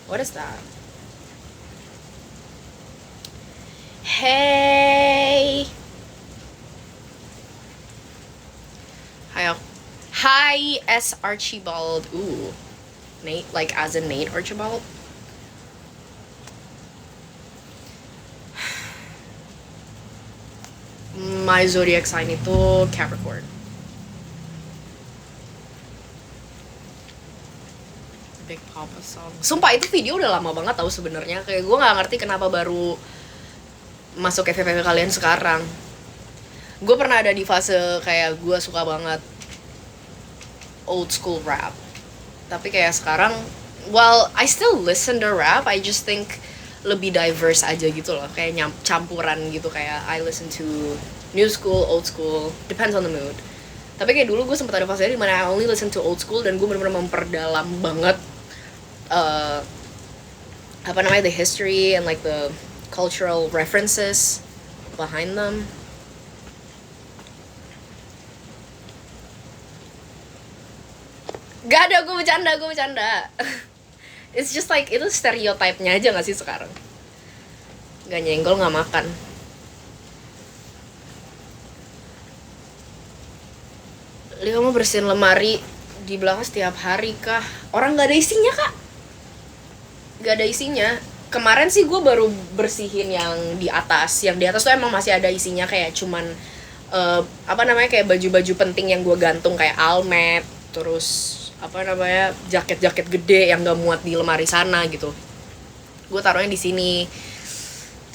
What is that? Hey. Hi. Hi, S. Archibald. Ooh. Nate, like as in Nate Archibald. My zodiac sign itu Capricorn. Big Papa song. Sumpah itu video udah lama banget tahu sebenarnya. Kayak gue nggak ngerti kenapa baru masuk FVP kalian sekarang. Gue pernah ada di fase kayak gue suka banget old school rap. Tapi kayak sekarang, well, I still listen to rap. I just think lebih diverse aja gitu loh, kayak campuran gitu, kayak I listen to new school, old school, depends on the mood. Tapi kayak dulu gue sempat ada fase di mana I only listen to old school dan gue benar-benar memperdalam banget apa namanya, the history and like the cultural references behind them. Gak ada, gue bercanda. It's just like, itu stereotype-nya aja gak sih sekarang? Gak nyenggol, gak makan. Li, kamu bersihin lemari di belakang setiap hari kah? Orang gak ada isinya, Kak. Gak ada isinya. Kemarin sih gue baru bersihin yang di atas. Yang di atas tuh emang masih ada isinya, kayak cuman apa namanya, kayak baju-baju penting yang gue gantung, kayak almet, terus apa namanya, jaket-jaket gede yang gak muat di lemari sana gitu. Gue taruhnya di sini.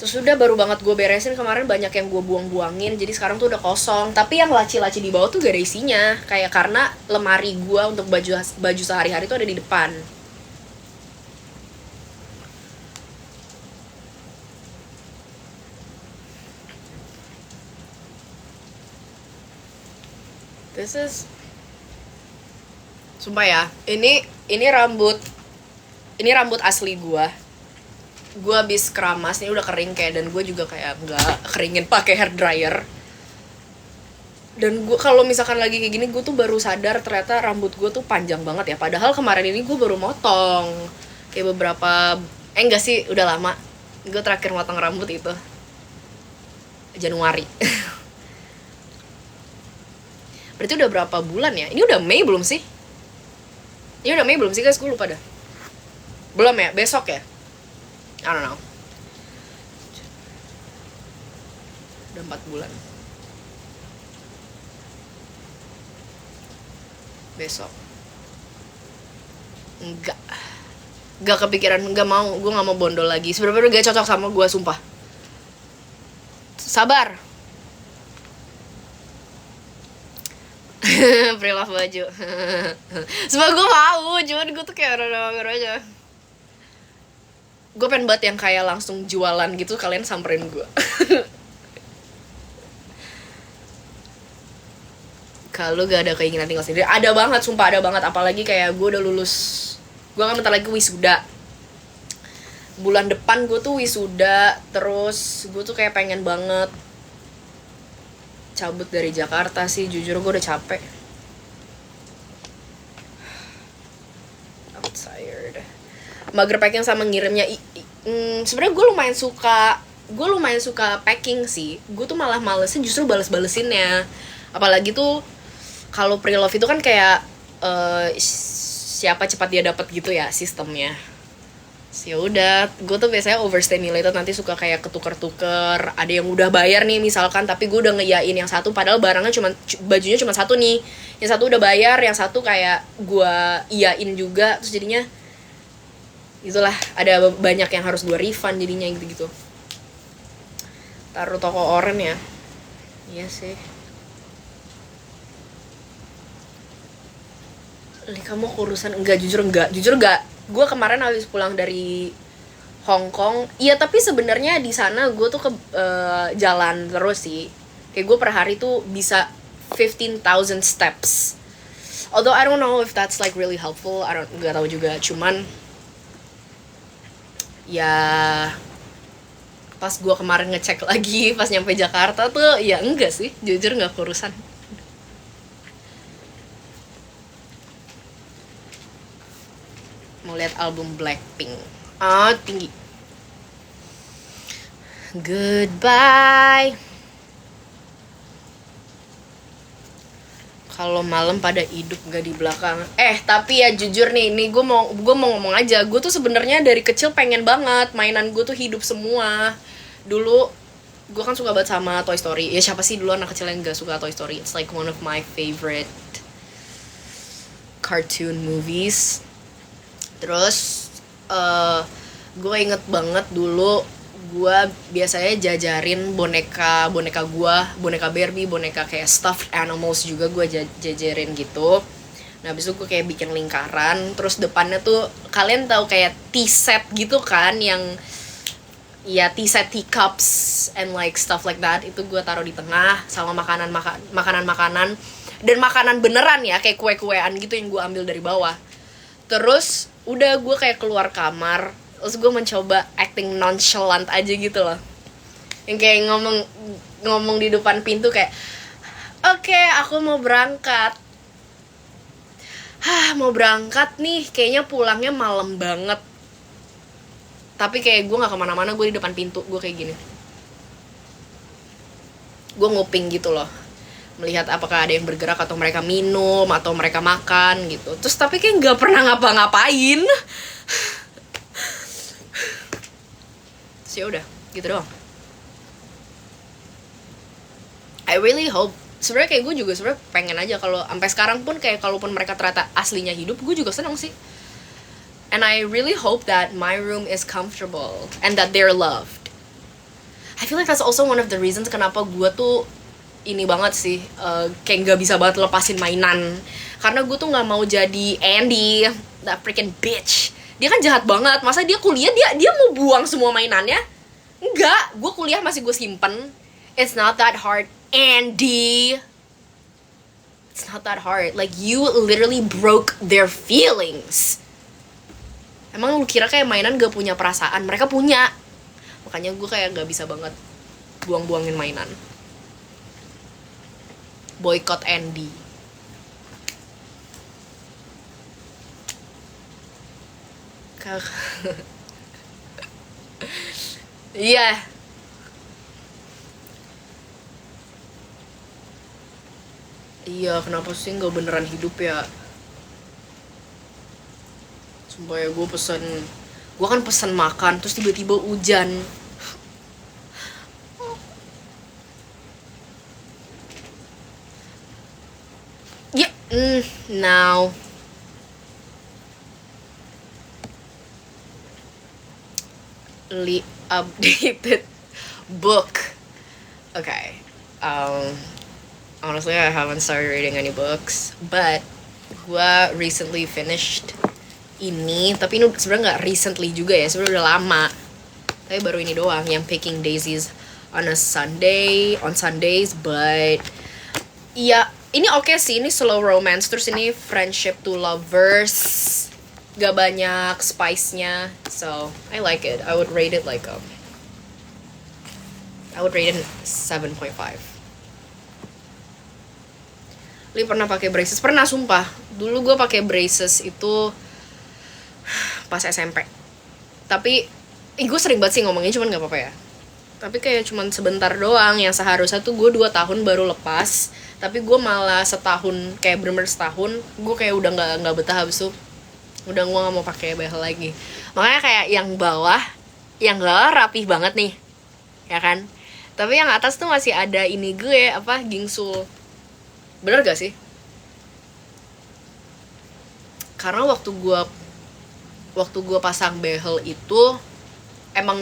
Terus udah baru banget gue beresin kemarin, banyak yang gue buang-buangin, jadi sekarang tuh udah kosong. Tapi yang laci-laci di bawah tuh gak ada isinya, kayak karena lemari gue untuk baju sehari-hari tuh ada di depan. This is, sumpah ya, ini rambut asli gue habis keramas, ini udah kering kayak, dan gue juga kayak nggak keringin pakai hair dryer. Dan gue kalau misalkan lagi kayak gini, gue tuh baru sadar ternyata rambut gue tuh panjang banget ya, padahal kemarin ini gue baru motong kayak beberapa, enggak sih, udah lama. Gue terakhir motong rambut itu Januari. Berarti udah berapa bulan ya? Ini udah Mei belum sih? Ini udah Mei belum sih guys? Gue lupa dah. Belum ya? Besok ya? I don't know. Udah 4 bulan. Besok. Enggak kepikiran, enggak mau. Gue gak mau bondol lagi. Sebenernya gak cocok sama gue, sumpah. Sabar. Pre-love baju. Sumpah gue mau, cuman gue tuh kayak rada-rada aja. Gue pengen banget yang kayak langsung jualan gitu, kalian samperin gue. Kalau gak ada keinginan tinggal sendiri, ada banget, sumpah ada banget. Apalagi kayak gue udah lulus, gue kan bentar lagi wisuda. Bulan depan gue tuh wisuda. Terus gue tuh kayak pengen banget cabut dari Jakarta sih, jujur gue udah capek. I'm tired. Mager packing sama ngirimnya. Sebenarnya gue lumayan suka packing sih. Gue tuh malah malesin justru bales-balesinnya. Apalagi tuh kalau pre-love itu kan kayak siapa cepat dia dapat gitu ya sistemnya. Ya udah, gue tuh biasanya overstimulated, nanti suka kayak ketuker-tuker. Ada yang udah bayar nih misalkan, tapi gue udah ngeyain yang satu, padahal barangnya bajunya cuma satu nih. Yang satu udah bayar, yang satu kayak gue iyain juga, terus jadinya itulah, ada banyak yang harus gue refund jadinya gitu-gitu. Taruh toko oren ya. Iya sih. Li, kamu kurusan? Enggak, jujur enggak. Gue kemarin habis pulang dari Hong Kong. Iya, tapi sebenarnya di sana gue tuh jalan terus sih. Kayak gue per hari tuh bisa 15,000 steps. Although I don't know if that's like really helpful. Gak tahu juga. Cuman ya pas gue kemarin ngecek lagi pas nyampe Jakarta tuh ya enggak sih. Jujur gak kurusan. Mau lihat album Blackpink. Tinggi. Goodbye. Kalau malam pada hidup gak di belakang. Tapi ya jujur nih, gue mau ngomong aja. Gue tuh sebenarnya dari kecil pengen banget mainan gue tuh hidup semua. Dulu gue kan suka banget sama Toy Story. Ya siapa sih dulu anak kecil yang gak suka Toy Story? It's like one of my favorite cartoon movies. Terus gue inget banget dulu gue biasanya jajarin boneka boneka Barbie, boneka kayak stuffed animals juga gue jajarin gitu. Nah abis itu gue kayak bikin lingkaran, terus depannya tuh kalian tahu kayak tea set gitu kan, yang ya tea set, tea cups and like stuff like that. Itu gue taruh di tengah sama makanan dan makanan beneran ya, kayak kue-kuean gitu yang gue ambil dari bawah. Terus udah gue kayak keluar kamar, terus gue mencoba acting nonchalant aja gitu loh, yang kayak ngomong di depan pintu kayak, oke, aku mau berangkat. Mau berangkat nih, kayaknya pulangnya malam banget. Tapi kayak gue nggak kemana-mana, gue di depan pintu, gue kayak gini, gue nguping gitu loh, melihat apakah ada yang bergerak atau mereka minum atau mereka makan gitu. Terus tapi kayak nggak pernah ngapa-ngapain. Ya udah gitu doang. I really hope, sebenarnya kayak gue juga sebenarnya pengen aja kalau sampai sekarang pun kayak kalaupun mereka ternyata aslinya hidup, gue juga seneng sih. And I really hope that my room is comfortable and that they're loved. I feel like that's also one of the reasons kenapa gue tuh ini banget sih, kayak nggak bisa banget lepasin mainan, karena gue tuh nggak mau jadi Andy, that freaking bitch. Dia kan jahat banget, masa dia kuliah dia mau buang semua mainannya? Enggak, gue kuliah masih gue simpen. It's not that hard, Andy. It's not that hard. Like, you literally broke their feelings. Emang lu kira kayak mainan gak punya perasaan? Mereka punya. Makanya gue kayak gak bisa banget buang-buangin mainan. Boycott Andy. Iya. Iya, kenapa sih nggak beneran hidup ya? Sumpah ya, gue kan pesan makan, terus tiba-tiba hujan. Ya, now. Updated book. Okay. Honestly, I haven't started reading any books, but gue recently finished ini, tapi ini sebenarnya nggak recently juga ya, sebenarnya udah lama. Tapi baru ini doang, yang Picking Daisies on Sundays, but ya ini oke sih, ini slow romance, terus ini friendship to lovers. Gak banyak spice-nya, so I like it. I would rate it 7.5. Li pernah pakai braces? Pernah, sumpah. Dulu gue pakai braces itu pas SMP. Tapi gue sering banget sih ngomongnya, cuman gak apa-apa ya. Tapi kayak cuman sebentar doang, yang seharusnya tuh gue 2 tahun baru lepas. Tapi gue malah setahun, kayak bener-bener setahun, gue kayak udah gak betah habis itu. Udah gue gak mau pakai behel lagi. Makanya kayak yang bawah rapih banget nih, ya kan? Tapi yang atas tuh masih ada ini gue, gingsul. Bener gak sih? Karena waktu gue pasang behel itu emang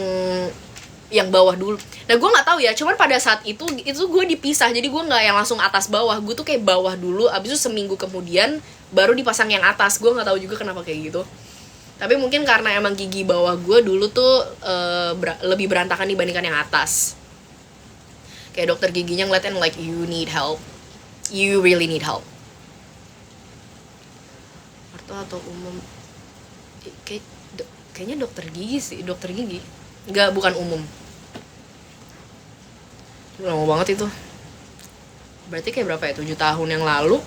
yang bawah dulu. Nah gue nggak tahu ya, cuman pada saat itu gue dipisah, jadi gue nggak yang langsung atas bawah, gue tuh kayak bawah dulu, abis itu seminggu kemudian baru dipasang yang atas. Gue nggak tahu juga kenapa kayak gitu. Tapi mungkin karena emang gigi bawah gue dulu tuh lebih berantakan dibandingkan yang atas. Kayak dokter giginya ngeliatin like, you need help, you really need help. Atau umum, kayaknya dokter gigi sih, dokter gigi. Enggak, bukan umum. Lama banget itu. Berarti kayak berapa ya? 7 tahun yang lalu?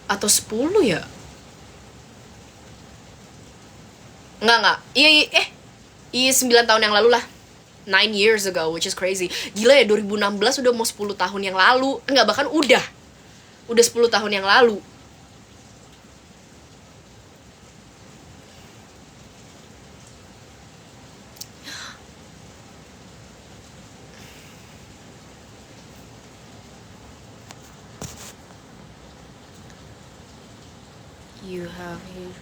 Atau 10 ya? Enggak. Iya, iya 9 tahun yang lalu lah. 9 years ago, which is crazy. Gila ya, 2016 udah mau 10 tahun yang lalu. Enggak, bahkan udah 10 tahun yang lalu. You have huge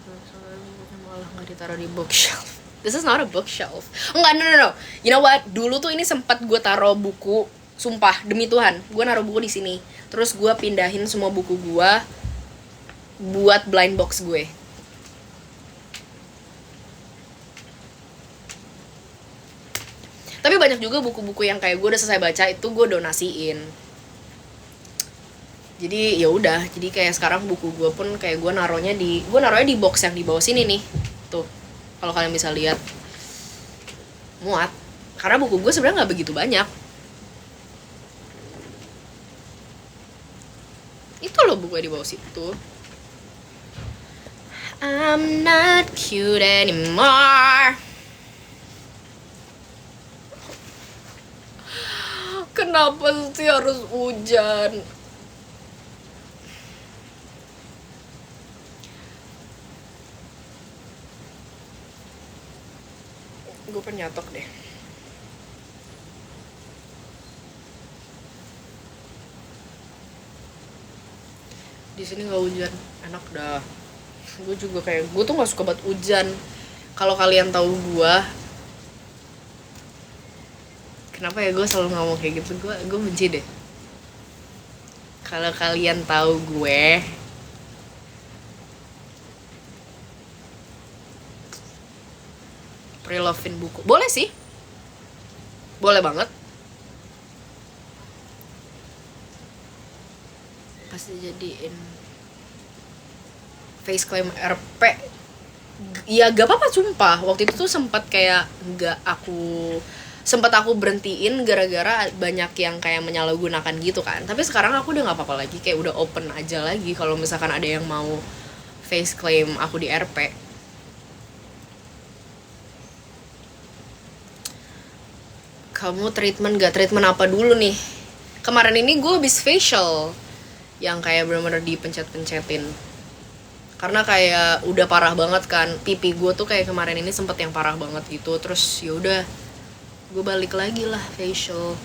malah nggak ditaruh di bookshelf. This is not a bookshelf. Enggak, no. You know what? Dulu tuh ini sempat gue taruh buku. Sumpah, demi Tuhan, gue naruh buku di sini. Terus gue pindahin semua buku gue buat blind box gue. Tapi banyak juga buku-buku yang kayak gue udah selesai baca itu gue donasiin. Jadi ya udah, jadi kayak sekarang buku gue pun kayak gue naruhnya di box yang di bawah sini nih. Tuh. Kalau kalian bisa lihat. Muat. Karena buku gue sebenarnya nggak begitu banyak. Itu loh buku di bawah situ. I'm not cute anymore. Kenapa sih harus hujan? Gue penyatok deh. Di sini nggak hujan, enak dah. Gue juga kayak gue tuh nggak suka banget hujan. Kalau kalian tahu gue, kenapa ya gue selalu ngomong kayak gitu? Gue benci deh. Kalau kalian tahu gue, pre-lovein buku, boleh sih, boleh banget. Pasti jadiin face claim RP. Ya gak apa-apa sumpah. Waktu itu tuh sempat kayak sempat aku berhentiin gara-gara banyak yang kayak menyalahgunakan gitu kan. Tapi sekarang aku udah nggak apa-apa lagi, kayak udah open aja lagi kalau misalkan ada yang mau face claim aku di RP. Kamu treatment apa dulu nih? Kemarin ini gue habis facial yang kayak bener-bener dipencet-pencetin. Karena kayak udah parah banget kan, pipi gue tuh kayak kemarin ini sempet yang parah banget gitu. Terus ya udah, gue balik lagi lah facial.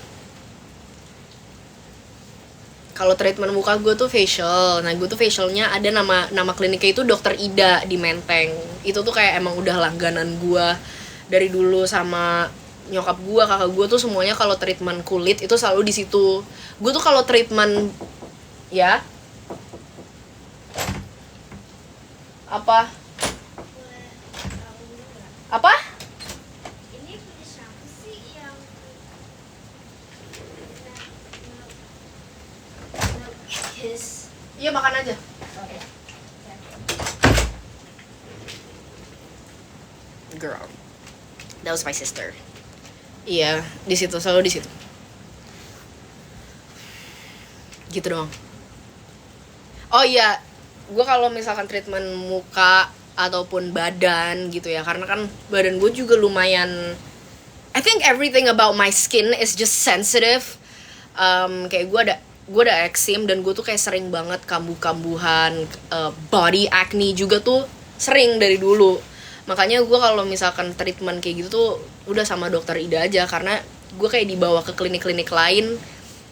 Kalau treatment muka gue tuh facial. Nah gue tuh facialnya ada nama kliniknya itu Dokter Ida di Menteng. Itu tuh kayak emang udah langganan gue dari dulu, sama nyokap gue, kakak gue tuh semuanya kalau treatment kulit itu selalu di situ. Gue tuh kalau treatment ya apa? Apa? Ini punya siapa sih yang kiss? Iya makan aja. Okay. Girl, that was my sister. Iya, di situ, selalu di situ. Gitu doang. Oh iya, gue kalau misalkan treatment muka ataupun badan gitu ya, karena kan badan gue juga lumayan, I think everything about my skin is just sensitive. Kayak gue ada eczema dan gue tuh kayak sering banget kambuh-kambuhan, body acne juga tuh sering dari dulu. Makanya gue kalau misalkan treatment kayak gitu tuh udah sama Dokter Ida aja, karena gue kayak dibawa ke klinik-klinik lain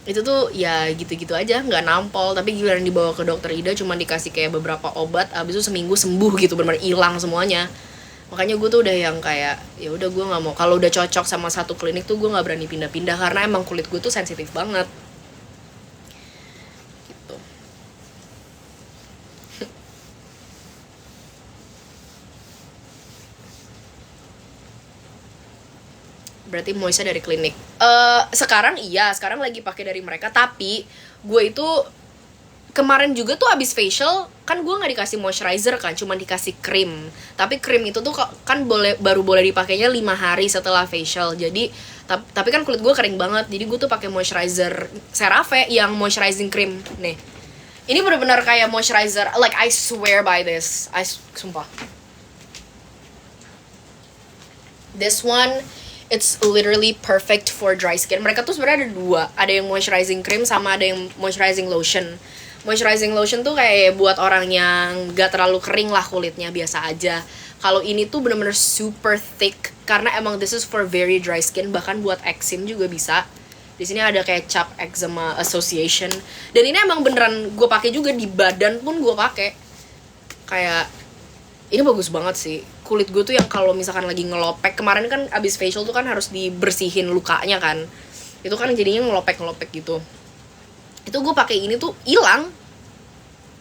itu tuh ya gitu-gitu aja, nggak nampol. Tapi giliran dibawa ke Dokter Ida cuma dikasih kayak beberapa obat, abis itu seminggu sembuh gitu, benar-benar hilang semuanya. Makanya gue tuh udah yang kayak ya udah gue nggak mau, kalau udah cocok sama satu klinik tuh gue nggak berani pindah-pindah, karena emang kulit gue tuh sensitif banget gitu. Berarti moisnya dari klinik. Sekarang lagi pakai dari mereka. Tapi gue itu kemarin juga tuh abis facial kan gue nggak dikasih moisturizer kan, cuma dikasih krim. Tapi krim itu tuh kan baru boleh dipakainya 5 hari setelah facial. Jadi tapi kan kulit gue kering banget, jadi gue tuh pakai moisturizer CeraVe yang moisturizing cream nih. Ini benar-benar kayak moisturizer, like I swear by this, sumpah. This one it's literally perfect for dry skin. Mereka tuh sebenarnya ada dua, ada yang moisturizing cream sama ada yang moisturizing lotion. Moisturizing lotion tuh kayak buat orang yang gak terlalu kering lah kulitnya, biasa aja. Kalau ini tuh bener-bener super thick karena emang this is for very dry skin, bahkan buat eczema juga bisa. Di sini ada kayak Cap Eczema Association, dan ini emang beneran gue pakai juga di badan pun gue pakai. Kayak ini bagus banget sih. Kulit gue tuh yang kalau misalkan lagi ngelopek, kemarin kan abis facial tuh kan harus dibersihin lukanya kan, itu kan jadinya ngelopek gitu. Itu gue pakai ini tuh hilang,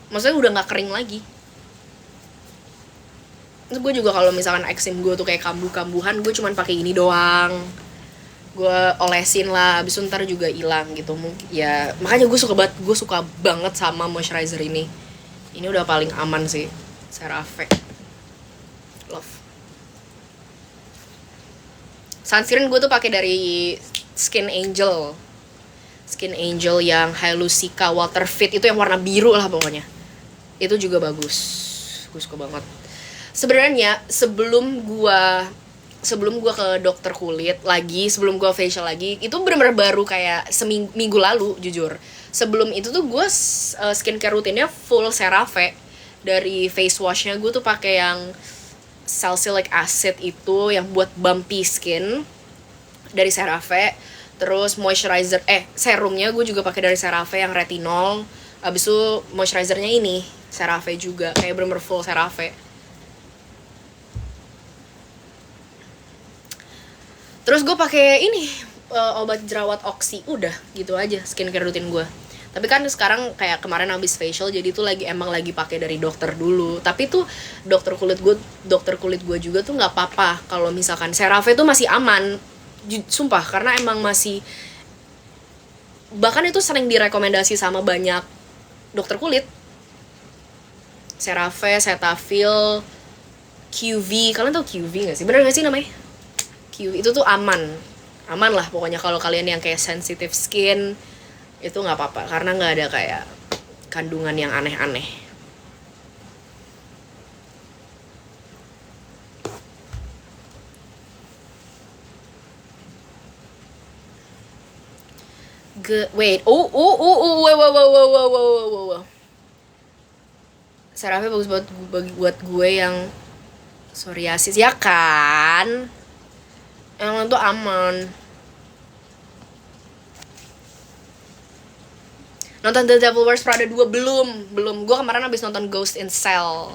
maksudnya udah nggak kering lagi. Terus gue juga kalau misalkan eczema gue tuh kayak kambuh-kambuhan, gue cuman pakai ini doang, gue olesin lah, abis itu ntar juga hilang gitu. Mungkin ya makanya gue suka banget sama moisturizer ini. Ini udah paling aman sih, CeraVe. Love. Sunscreen gue tuh pakai dari Skin Angel. Skin Angel yang Hylucica Water Fit, itu yang warna biru lah pokoknya. Itu juga bagus. Gue suka banget. Sebenarnya sebelum gue ke dokter kulit lagi, sebelum gue facial lagi, itu benar-benar baru kayak seminggu lalu jujur. Sebelum itu tuh gue skincare rutinnya full CeraVe. Dari face washnya gue tuh pakai yang salicylic acid itu yang buat bumpy skin dari CeraVe. Terus moisturizer serumnya gue juga pakai dari CeraVe yang retinol. Abis itu moisturizernya ini CeraVe juga, kayak bener-bener full CeraVe. Terus gue pakai ini obat jerawat Oxy, udah gitu aja skincare rutin gue. Tapi kan sekarang kayak kemarin habis facial, jadi tuh emang lagi pakai dari dokter dulu. Tapi tuh dokter kulit gue juga tuh nggak apa-apa kalau misalkan CeraVe tuh masih aman, sumpah, karena emang masih, bahkan itu sering direkomendasi sama banyak dokter kulit. CeraVe, Cetaphil, QV, kalian tau QV nggak sih? Bener nggak sih namanya? QV itu tuh aman lah pokoknya kalau kalian yang kayak sensitive skin. Itu nggak apa-apa karena nggak ada kayak kandungan yang aneh-aneh. Wait, wow. CeraVe bagus buat gue yang psoriasis ya kan? Yang itu aman. Nonton The Devil Wears Prada 2 belum. Gue kemarin abis nonton Ghost in Shell.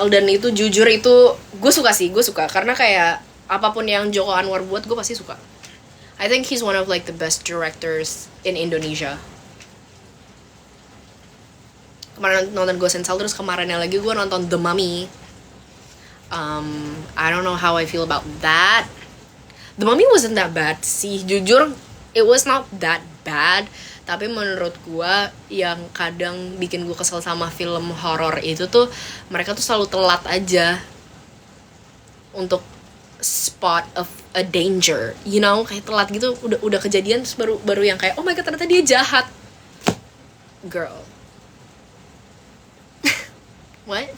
Dan itu jujur itu gue suka karena kayak apapun yang Joko Anwar buat gue pasti suka. I think he's one of like the best directors in Indonesia. Kemarin nonton Ghost in Shell, terus kemarinnya lagi gue nonton The Mummy. I don't know how I feel about that. The Mummy wasn't that bad sih, jujur it was not that bad. Tapi menurut gue yang kadang bikin gue kesel sama film horor itu tuh mereka tuh selalu telat aja untuk spot of a danger, you know, kayak telat gitu, udah kejadian terus baru yang kayak oh my god ternyata dia jahat. Girl. What?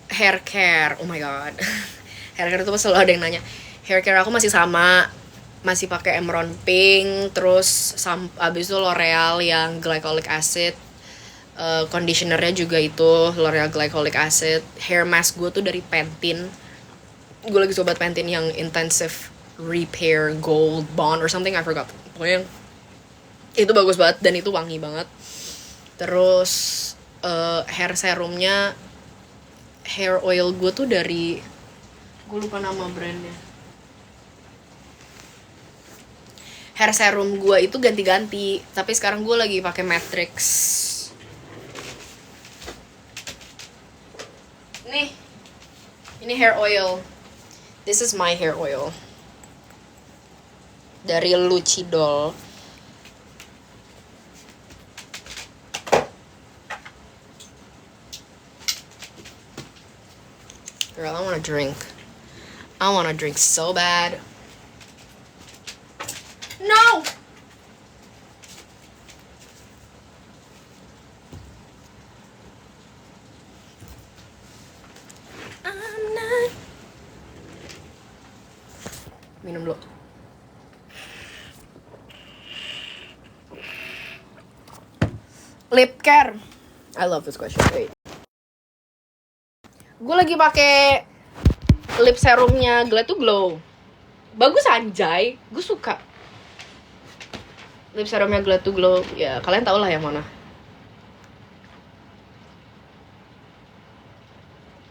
Hair care, oh my god. Hair care itu selalu ada yang nanya. Hair care aku masih sama, masih pakai Emerald Pink, terus abis itu L'Oreal yang glycolic acid. Conditionernya juga itu L'Oreal glycolic acid. Hair mask gue tuh dari Pantene. Gue lagi coba Pantene yang intensive repair gold bond or something, I forgot. Pokoknya itu bagus banget dan itu wangi banget. Terus hair serumnya, hair oil gue tuh dari, gue lupa nama brandnya. Hair serum gue itu ganti-ganti, tapi sekarang gue lagi pakai Matrix. Nih, ini hair oil. This is my hair oil dari Lucidol. Girl, I wanna drink so bad. No! Minum dulu. Lip care. I love this question. Wait. Gue lagi pakai lip serumnya Glad to Glow. Bagus anjay, gue suka. Lip serumnya Glad to Glow, ya kalian tau lah yang mana.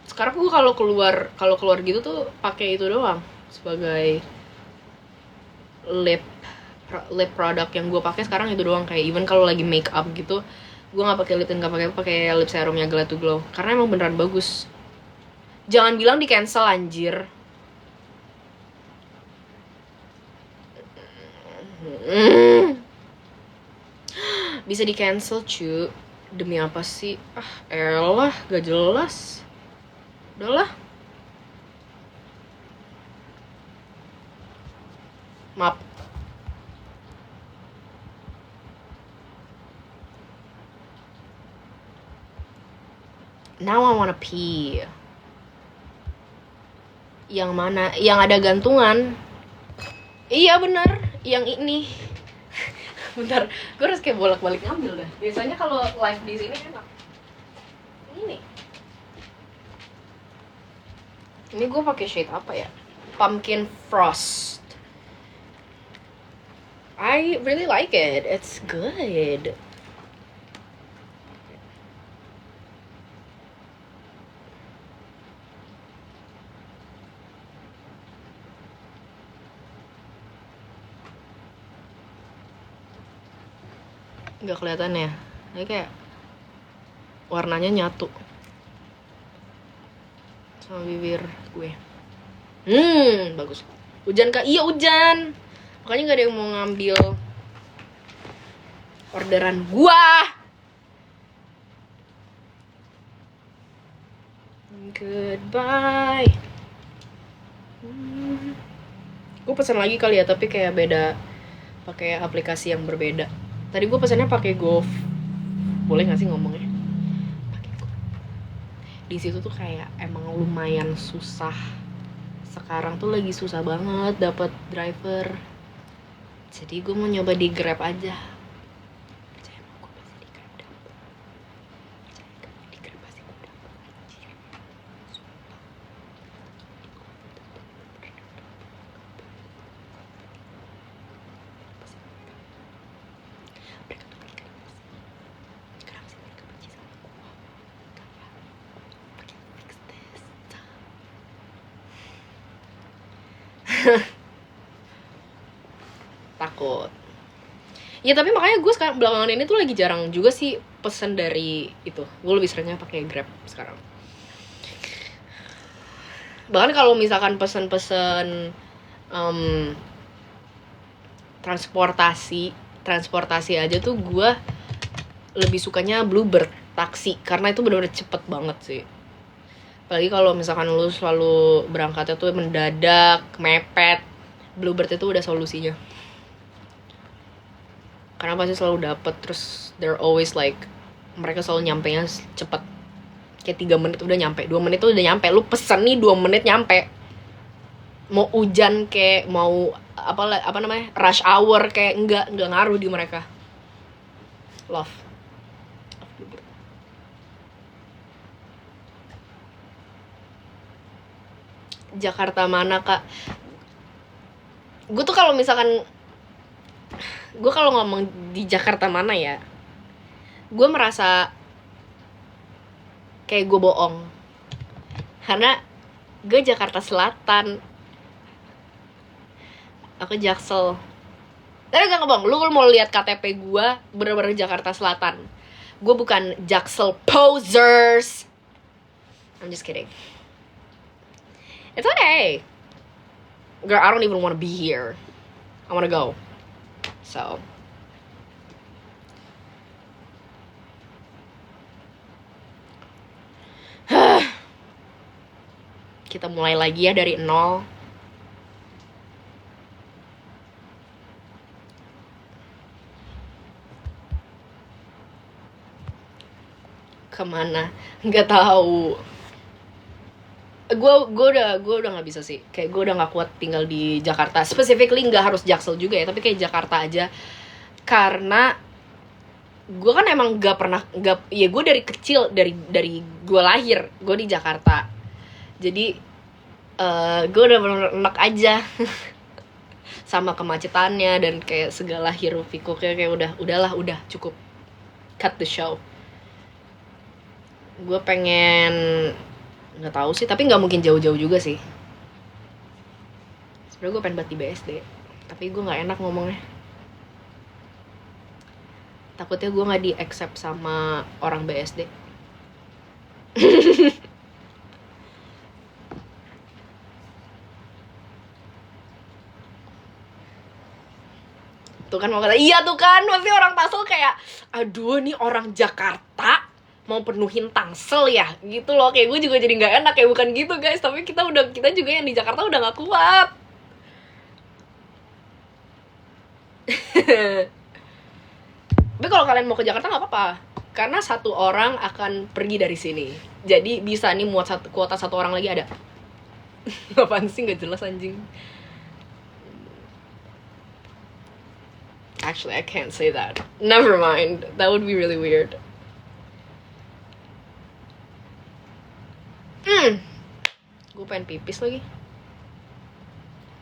Sekarang gue kalau keluar gitu tuh pakai itu doang sebagai lip product yang gue pakai sekarang itu doang. Kayak even kalau lagi make up gitu, gue nggak pakai lip tint, nggak pakai lip serumnya Glad to Glow karena emang beneran bagus. Jangan bilang di cancel anjir. Bisa di cancel cu. Demi apa sih? Elah, gak jelas. Udahlah. Maaf. Now I wanna pee. Yang mana? Yang ada gantungan. Iya bener, yang ini. Bentar, gue harus kayak bolak-balik ngambil dah. Biasanya kalau live di sini enak. Ini. Ini gue pakai shade apa ya? Pumpkin Frost. I really like it. It's good. Nggak kelihatan ya, ini kayak warnanya nyatu sama bibir gue. Bagus. Hujan kak? Iya hujan, makanya nggak ada yang mau ngambil orderan gua. Goodbye. Gue pesan lagi kali ya, tapi kayak beda, pakai aplikasi yang berbeda. Tadi gue pesannya pakai Go. Boleh nggak sih ngomongnya? Pakai Go. Di situ tuh kayak emang lumayan susah. Sekarang tuh lagi susah banget dapat driver. Jadi gue mau nyoba di Grab aja. Percaya sama gue pasti di Grab dapet. Percaya di Grab pasti gue dapet. Anjir. Takut. Ya tapi makanya gue sekarang belakangan ini tuh lagi jarang juga sih pesen dari itu. Gue lebih seringnya pakai Grab sekarang. Bahkan kalau misalkan pesen-pesen transportasi aja tuh gue lebih sukanya Bluebird taksi karena itu benar-benar cepet banget sih. Apalagi kalau misalkan lu selalu berangkatnya tuh mendadak, mepet, Bluebird itu udah solusinya. Karena pasti selalu dapet, terus they're always like, mereka selalu nyampenya cepet. Kayak 3 menit udah nyampe, 2 menit tuh udah nyampe. Lu pesen nih 2 menit nyampe. Mau hujan kayak, mau apa namanya, rush hour kayak, enggak ngaruh di mereka. Love Bluebird. Jakarta mana kak? Gue tuh kalau misalkan gue kalau ngomong di Jakarta mana ya, gue merasa kayak gue bohong karena gue Jakarta Selatan. Aku Jaksel. Tapi gak ngebohong, lu mau lihat KTP gue bener-bener Jakarta Selatan. Gue bukan Jaksel posers. I'm just kidding. It's okay. Girl, I don't even want to be here. I want to go. So. Kita mulai lagi ya dari nol. Kemana? Nggak tahu. gue udah nggak bisa sih, kayak gue udah nggak kuat tinggal di Jakarta, specifically nggak harus Jaksel juga ya, tapi kayak Jakarta aja, karena gue kan emang nggak ya, gue dari kecil, dari gue lahir gue di Jakarta, jadi gue udah bener enak aja sama kemacetannya dan kayak segala hiruk pikuknya, kayak udah cukup, cut the show. Gue pengen, nggak tahu sih, tapi nggak mungkin jauh-jauh juga sih. Sebenarnya gue pengen banget di BSD, tapi gue nggak enak ngomongnya. Takutnya gue nggak di accept sama orang BSD. Tuh kan mau kata, iya tuh kan, pasti orang Tangsel kayak, aduh nih orang Jakarta mau penuhin Tangsel ya, gitu loh. Kayak gue juga jadi nggak enak, kayak bukan gitu guys, tapi kita juga yang di Jakarta udah nggak kuat. Tapi kalau kalian mau ke Jakarta nggak apa-apa, karena satu orang akan pergi dari sini, jadi bisa nih muat kuota satu orang lagi ada. Apaan sih, nggak jelas anjing. Actually, I can't say that. Never mind. That would be really weird. Gue pengen pipis lagi.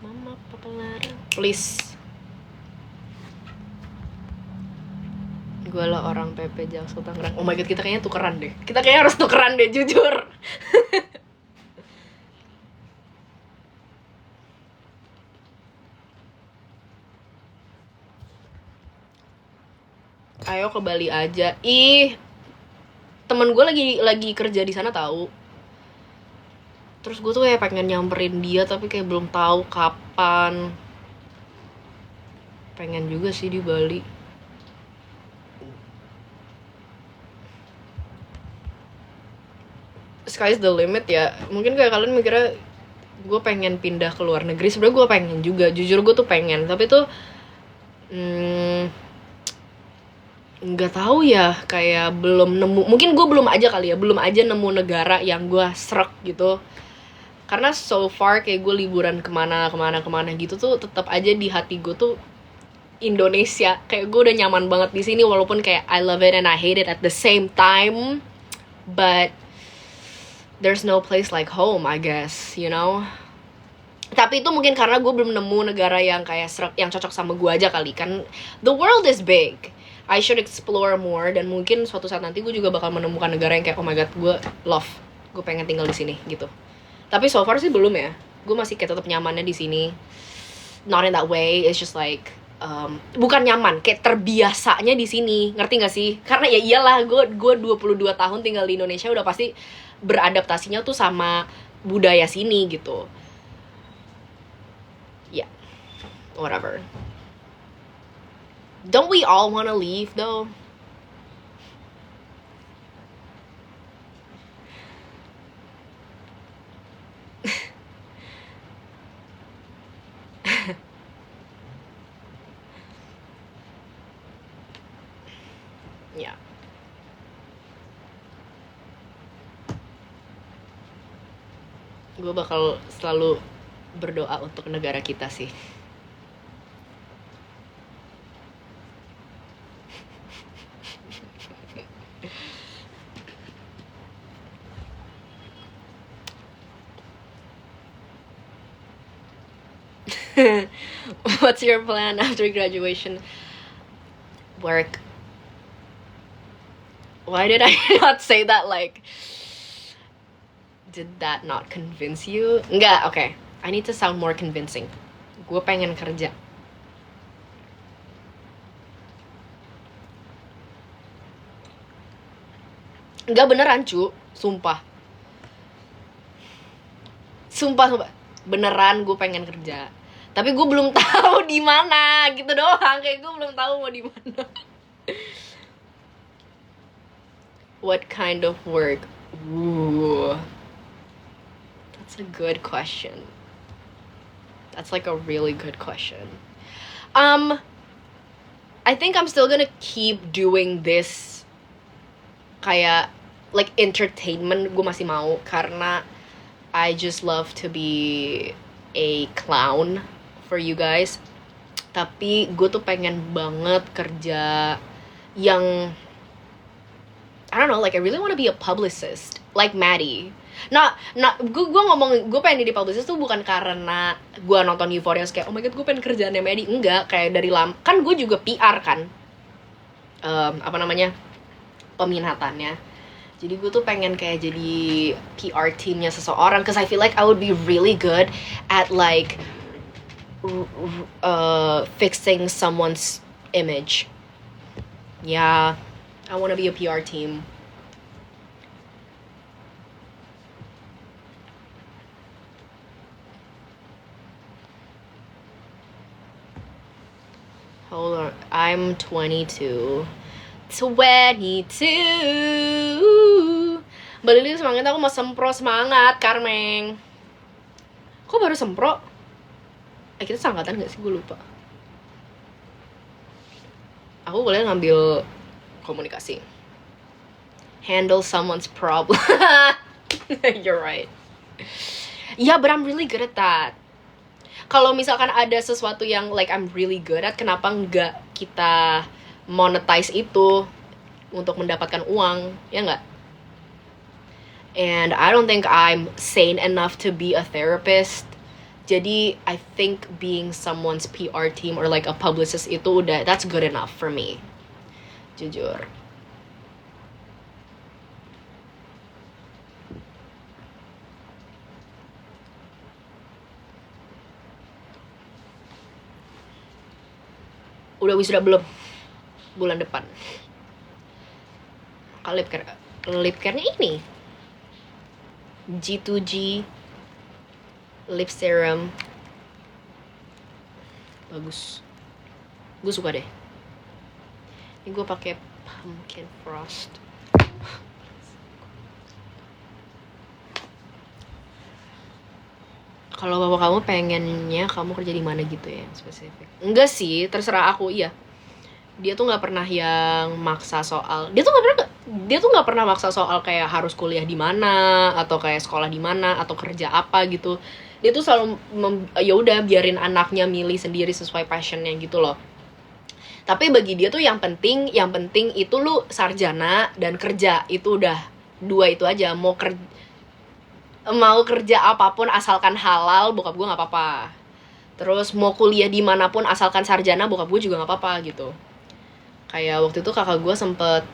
Mama, papa larang. Please. Gue lah orang PP Jaksel Tangerang. Oh my god, kita kayaknya tukeran deh. Kita kayaknya harus tukeran deh, jujur. Ayo ke Bali aja. Ih, temen gue lagi kerja di sana tahu. Terus gue tuh kayak pengen nyamperin dia, tapi kayak belum tahu kapan. Pengen juga sih di Bali. Sky's the limit ya. Mungkin kayak kalian mikirnya gue pengen pindah ke luar negeri. Sebenarnya gue pengen juga. Jujur gue tuh pengen. Tapi tuh nggak tahu ya, kayak belum nemu. Mungkin gue belum aja kali ya, belum aja nemu negara yang gue srek gitu. Karena so far kayak gue liburan kemana gitu tuh tetap aja di hati gue tuh Indonesia. Kayak gue udah nyaman banget di sini, walaupun kayak I love it and I hate it at the same time. But there's no place like home, I guess, you know. Tapi itu mungkin karena gue belum nemu negara yang kayak srek, yang cocok sama gue aja kali. Kan the world is big, I should explore more, dan mungkin suatu saat nanti gue juga bakal menemukan negara yang kayak oh my god, gue love, gue pengen tinggal di sini gitu. Tapi so far sih belum ya. Gue masih kayak tetap nyamannya di sini. Not in that way, it's just like bukan nyaman, kayak terbiasanya di sini. Ngerti gak sih? Karena ya iyalah, gue 22 tahun tinggal di Indonesia, udah pasti beradaptasinya tuh sama budaya sini gitu. Ya, yeah, whatever. Don't we all wanna leave though? Ya. Yeah. Gue bakal selalu berdoa untuk negara kita sih. What's your plan after graduation? Work. Why did I not say that? Like, did that not convince you? Enggak, okay. I need to sound more convincing. Gue pengen kerja. Enggak, beneran cu, sumpah. Sumpah. Beneran gue pengen kerja. Tapi gue belum tahu di mana, gitu doang. Kayak gue belum tahu mau di mana. What kind of work? Ooh. That's a good question. That's like a really good question. I think I'm still gonna keep doing this kayak like entertainment, gue masih mau, karena I just love to be a clown for you guys. Tapi gue tuh pengen banget kerja yang I don't know, like I really want to be a publicist like Maddie. Gue ngomong gue pengen jadi publicist tuh bukan karena gue nonton Euphoria terus kayak oh my god gue pengen kerjaannya Maddie. Enggak, kayak dari kan gue juga PR kan. Apa namanya? Peminatannya. Jadi gue tuh pengen kayak jadi PR teamnya seseorang, cause I feel like I would be really good at like fixing someone's image. Yeah, I wanna be a PR team. Hold on, I'm 22. 22. Mbak Lili semangat, aku mau sempro semangat, Karmeng. Kok baru sempro? Kita seangkatan gak sih? Gue lupa. Aku boleh ngambil komunikasi. Handle someone's problem. You're right. Yeah, but I'm really good at that. Kalau misalkan ada sesuatu yang like I'm really good at, kenapa nggak kita monetize itu untuk mendapatkan uang, ya nggak? And I don't think I'm sane enough to be a therapist. Jadi I think being someone's PR team or like a publicist itu udah that's good enough for me. Jujur. Udah wisuda belum? Bulan depan. Kalau lip care-nya ini G2G lip serum. Bagus. Gue suka deh. Ini gue pakai pumpkin frost. Kalau bapak kamu pengennya kamu kerja di mana gitu ya, spesifik? Enggak sih, terserah aku. Iya, dia tuh nggak pernah yang maksa soal. Dia tuh nggak pernah maksa soal kayak harus kuliah di mana atau kayak sekolah di mana atau kerja apa gitu. Dia tuh selalu ya udah biarin anaknya milih sendiri sesuai passionnya gitu loh. Tapi bagi dia tuh yang penting itu lu sarjana dan kerja, itu udah dua itu aja. Mau kerja apapun asalkan halal, bokap gue nggak apa-apa. Terus mau kuliah dimanapun asalkan sarjana, bokap gue juga nggak apa-apa gitu. Kayak waktu itu kakak gue sempet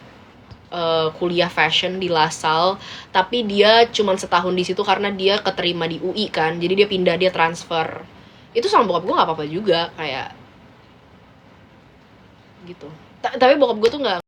kuliah fashion di LaSalle, tapi dia cuma setahun di situ karena dia keterima di UI kan, jadi dia pindah, dia transfer. Itu sama bokap gue nggak apa-apa juga, kayak gitu. Tapi bokap gue tuh nggak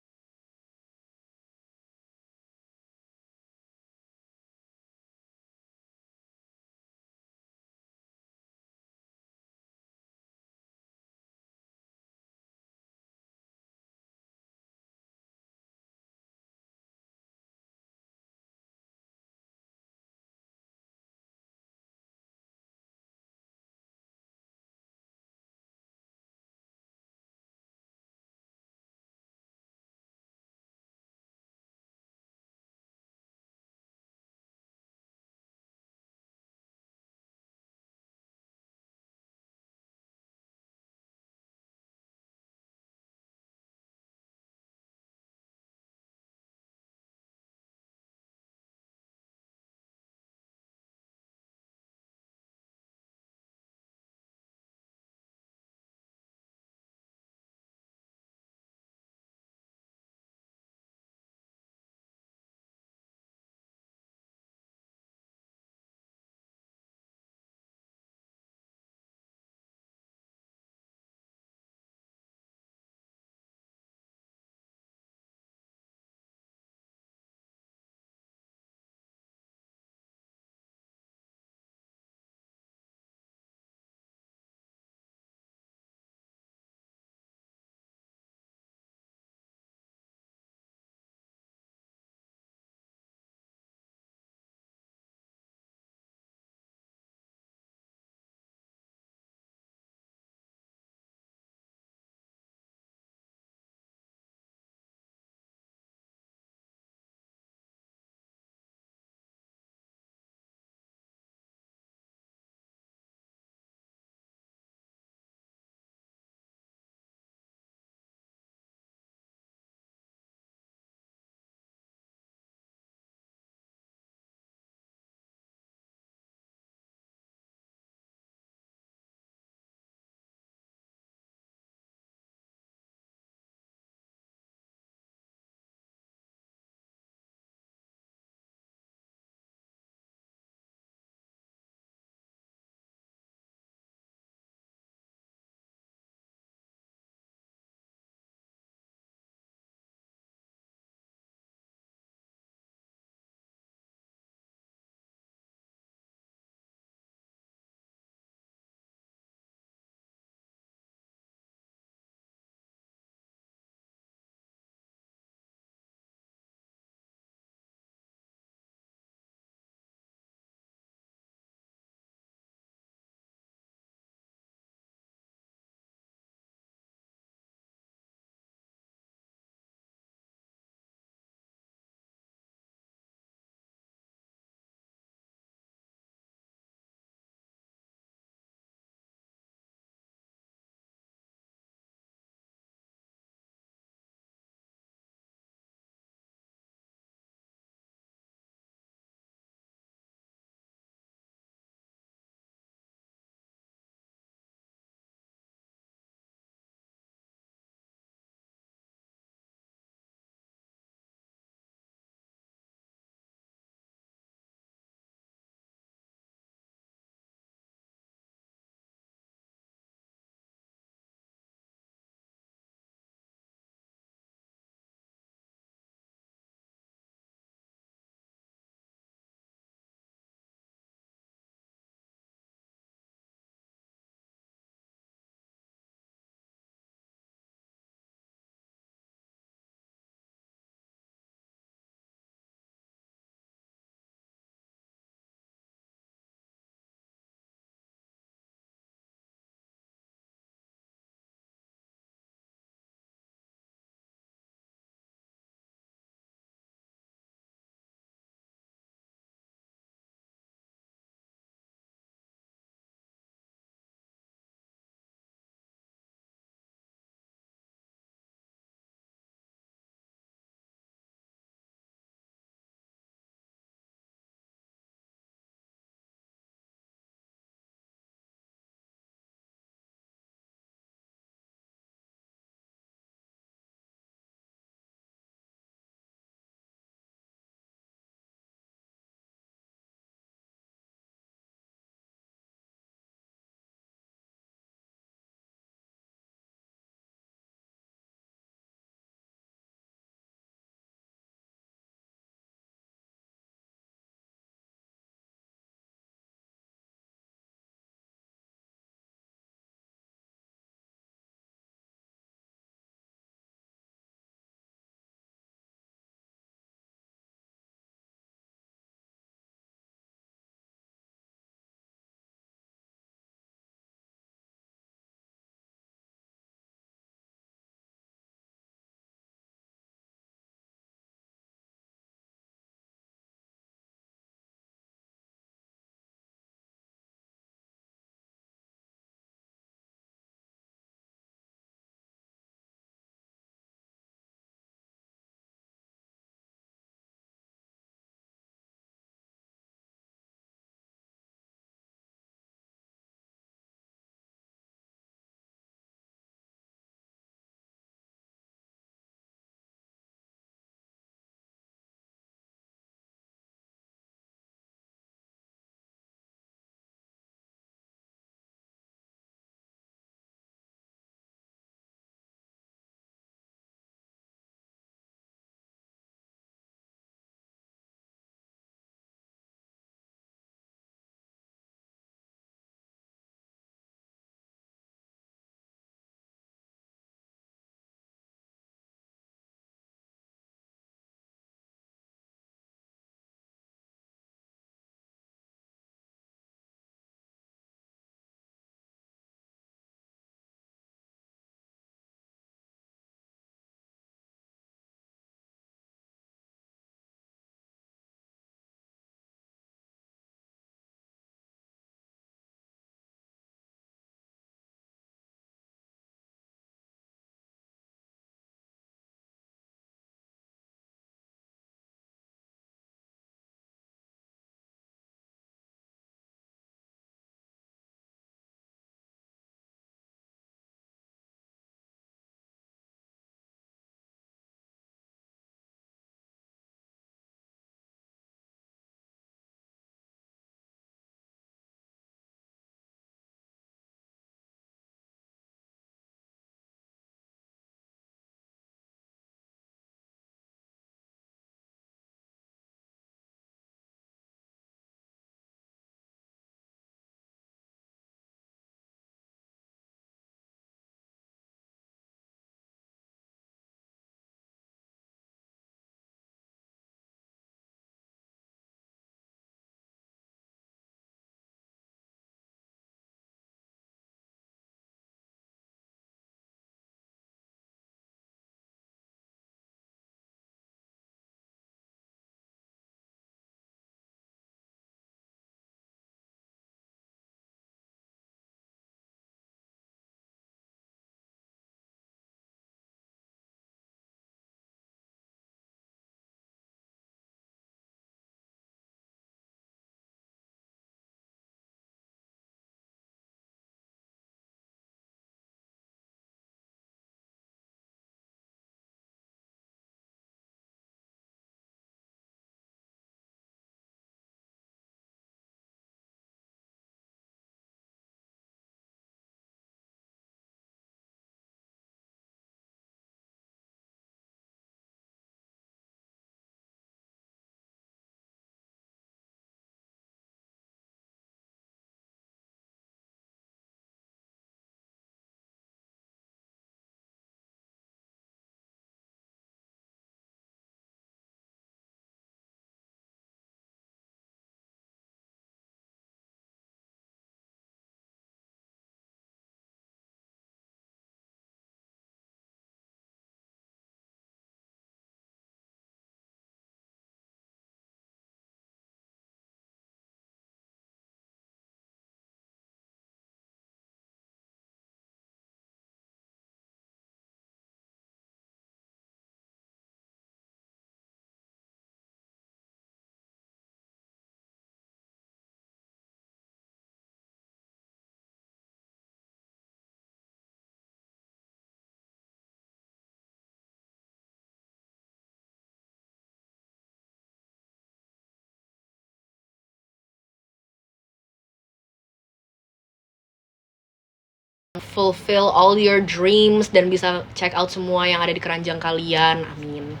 fulfill all your dreams dan bisa check out semua yang ada di keranjang kalian. Amin.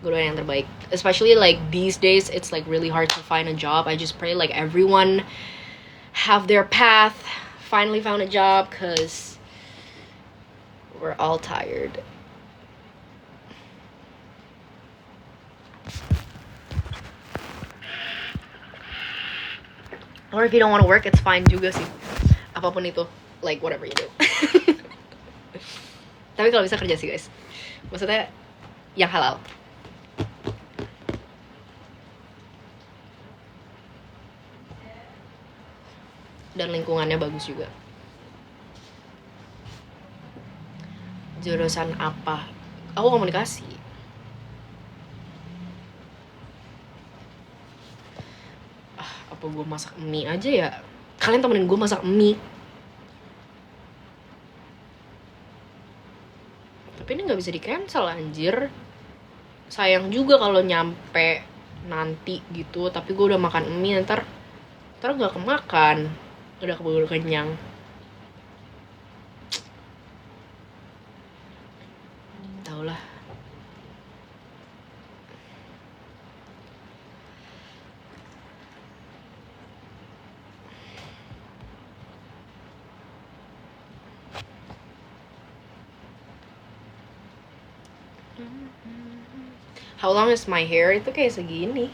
Gue doain yang terbaik. Especially like these days, it's like really hard to find a job. I just pray like everyone have their path, finally found a job, cause we're all tired. Or if you don't want to work, it's fine juga sih. Apapun itu, like whatever you do. Tapi kalau bisa kerja sih guys. Maksudnya yang halal. Dan lingkungannya bagus juga. Jurusan apa? Aku komunikasi. Apa gue masak mie aja ya? Kalian temenin gue masak mie. Tapi ini nggak bisa di cancel anjir. Sayang juga kalau nyampe nanti gitu. Tapi gue udah makan mie, ntar nggak kemakan. Udah keburu kenyang. Tau lah. How long is my hair? Itu kayak segini.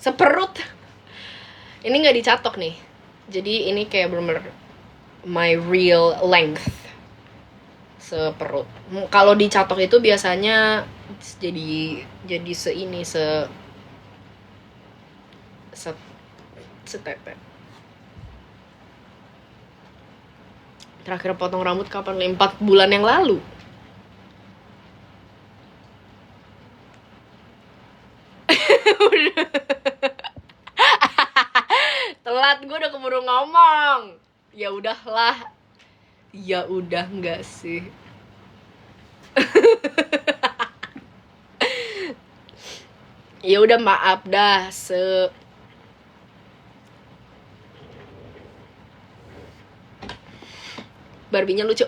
Seperut. Ini nggak dicatok nih. Jadi ini kayak bener-bener my real length. Seperut. Kalau dicatok itu biasanya jadi setetek. Terakhir potong rambut kapan? 4 bulan yang lalu. Telat, gue udah keburu ngomong. Ya udahlah. Ya udah enggak sih. Ya udah maaf dah. Barbie-nya lucu.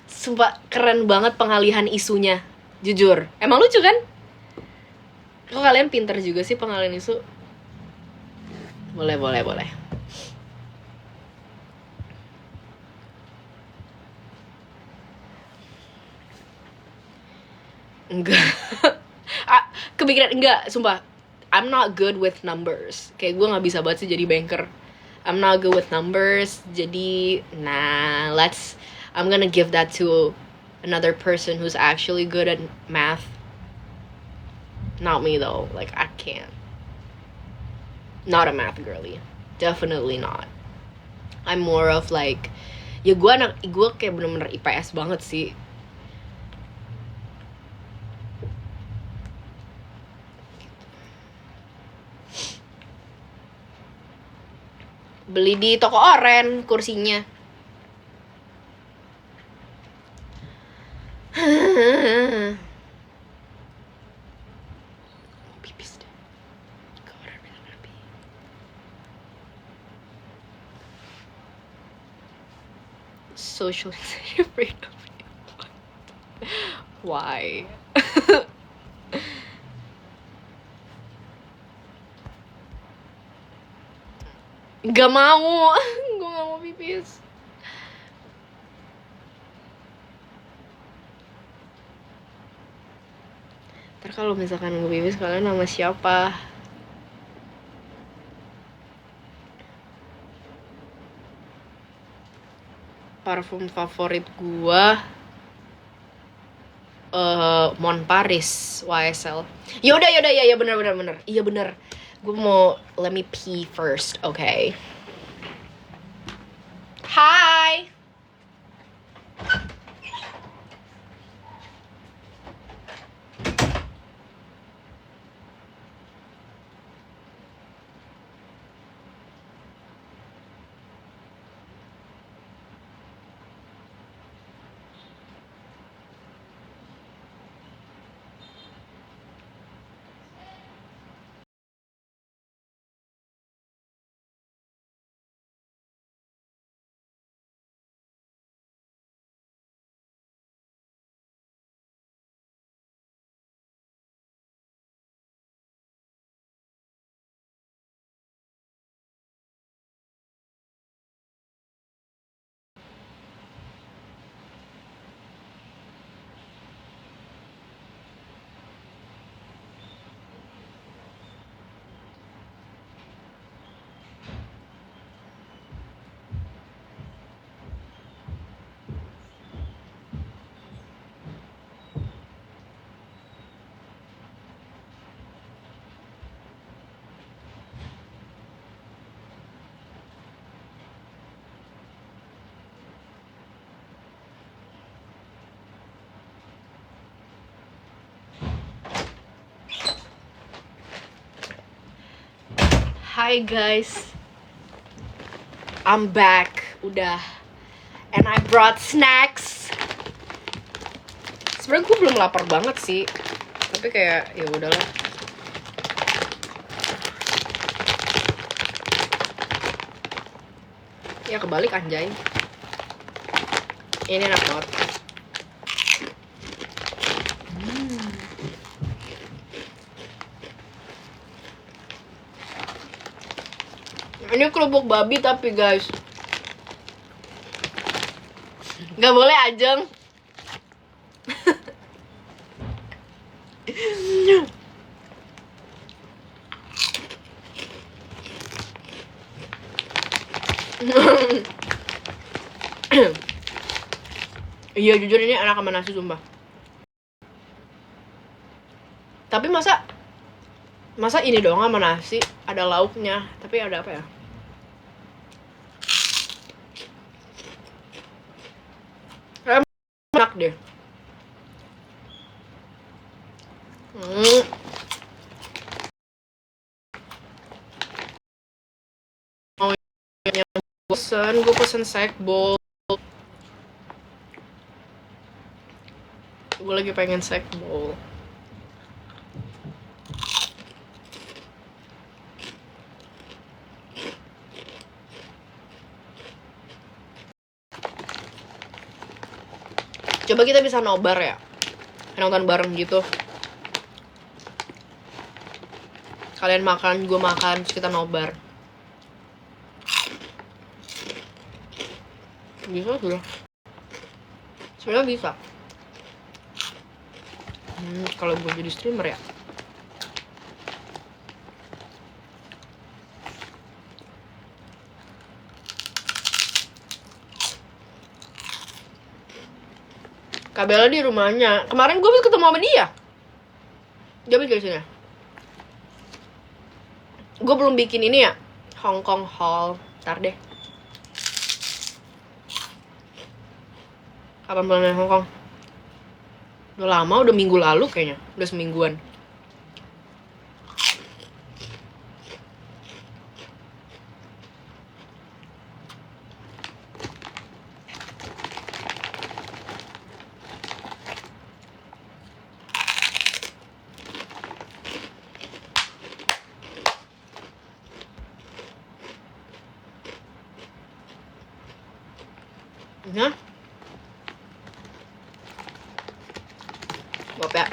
Sumpah keren banget pengalihan isunya. Jujur. Emang lucu kan? Kok kalian pinter juga sih pengalihan isu? Boleh. Enggak. Kepikiran enggak, sumpah. I'm not good with numbers. Kayak gue nggak bisa banget sih jadi banker. I'm not good with numbers. Jadi, I'm gonna give that to another person who's actually good at math. Not me though. Like I can't. Not a math girly. Definitely not. I'm more of like, ya gue kayak bener-bener IPS banget sih. Beli di toko oren kursinya. Pipis deh. Social freedom. Why? Gak mau. Gue gak mau pipis. Ntar kalau misalkan gue pipis, kalian nama siapa? Parfum favorit gue Mon Paris YSL. Yaudah ya bener. Iya bener. Gue mau let me pee first, okay? Hi. Hi guys, I'm back, udah, and I brought snacks. Sebenarnya gue belum lapar banget sih, tapi kayak ya udahlah. Ya kebalik anjay. Ini enak banget. Ini kerupuk babi tapi guys, nggak boleh Ajeng. Iya jujur ini enak sama nasi sumpah. Tapi masa ini doang sama nasi, ada lauknya, tapi ada apa ya? Enak deh. Oh, yang gue pesen sek bowl. Gue lagi pengen sek bowl. Coba kita bisa nobar ya, nonton bareng gitu. Kalian makan, gue makan, terus kita nobar. Bisa sih. Sebenarnya bisa. Kalau gue jadi streamer ya. Kak Bella di rumahnya. Kemarin gue habis ketemu sama dia. Dia habis dari sini. Gue belum bikin ini ya, Hong Kong haul. Ntar deh. Kapan bulan Hong Kong? Udah lama, udah minggu lalu kayaknya. Udah semingguan. Nah, maaf ya.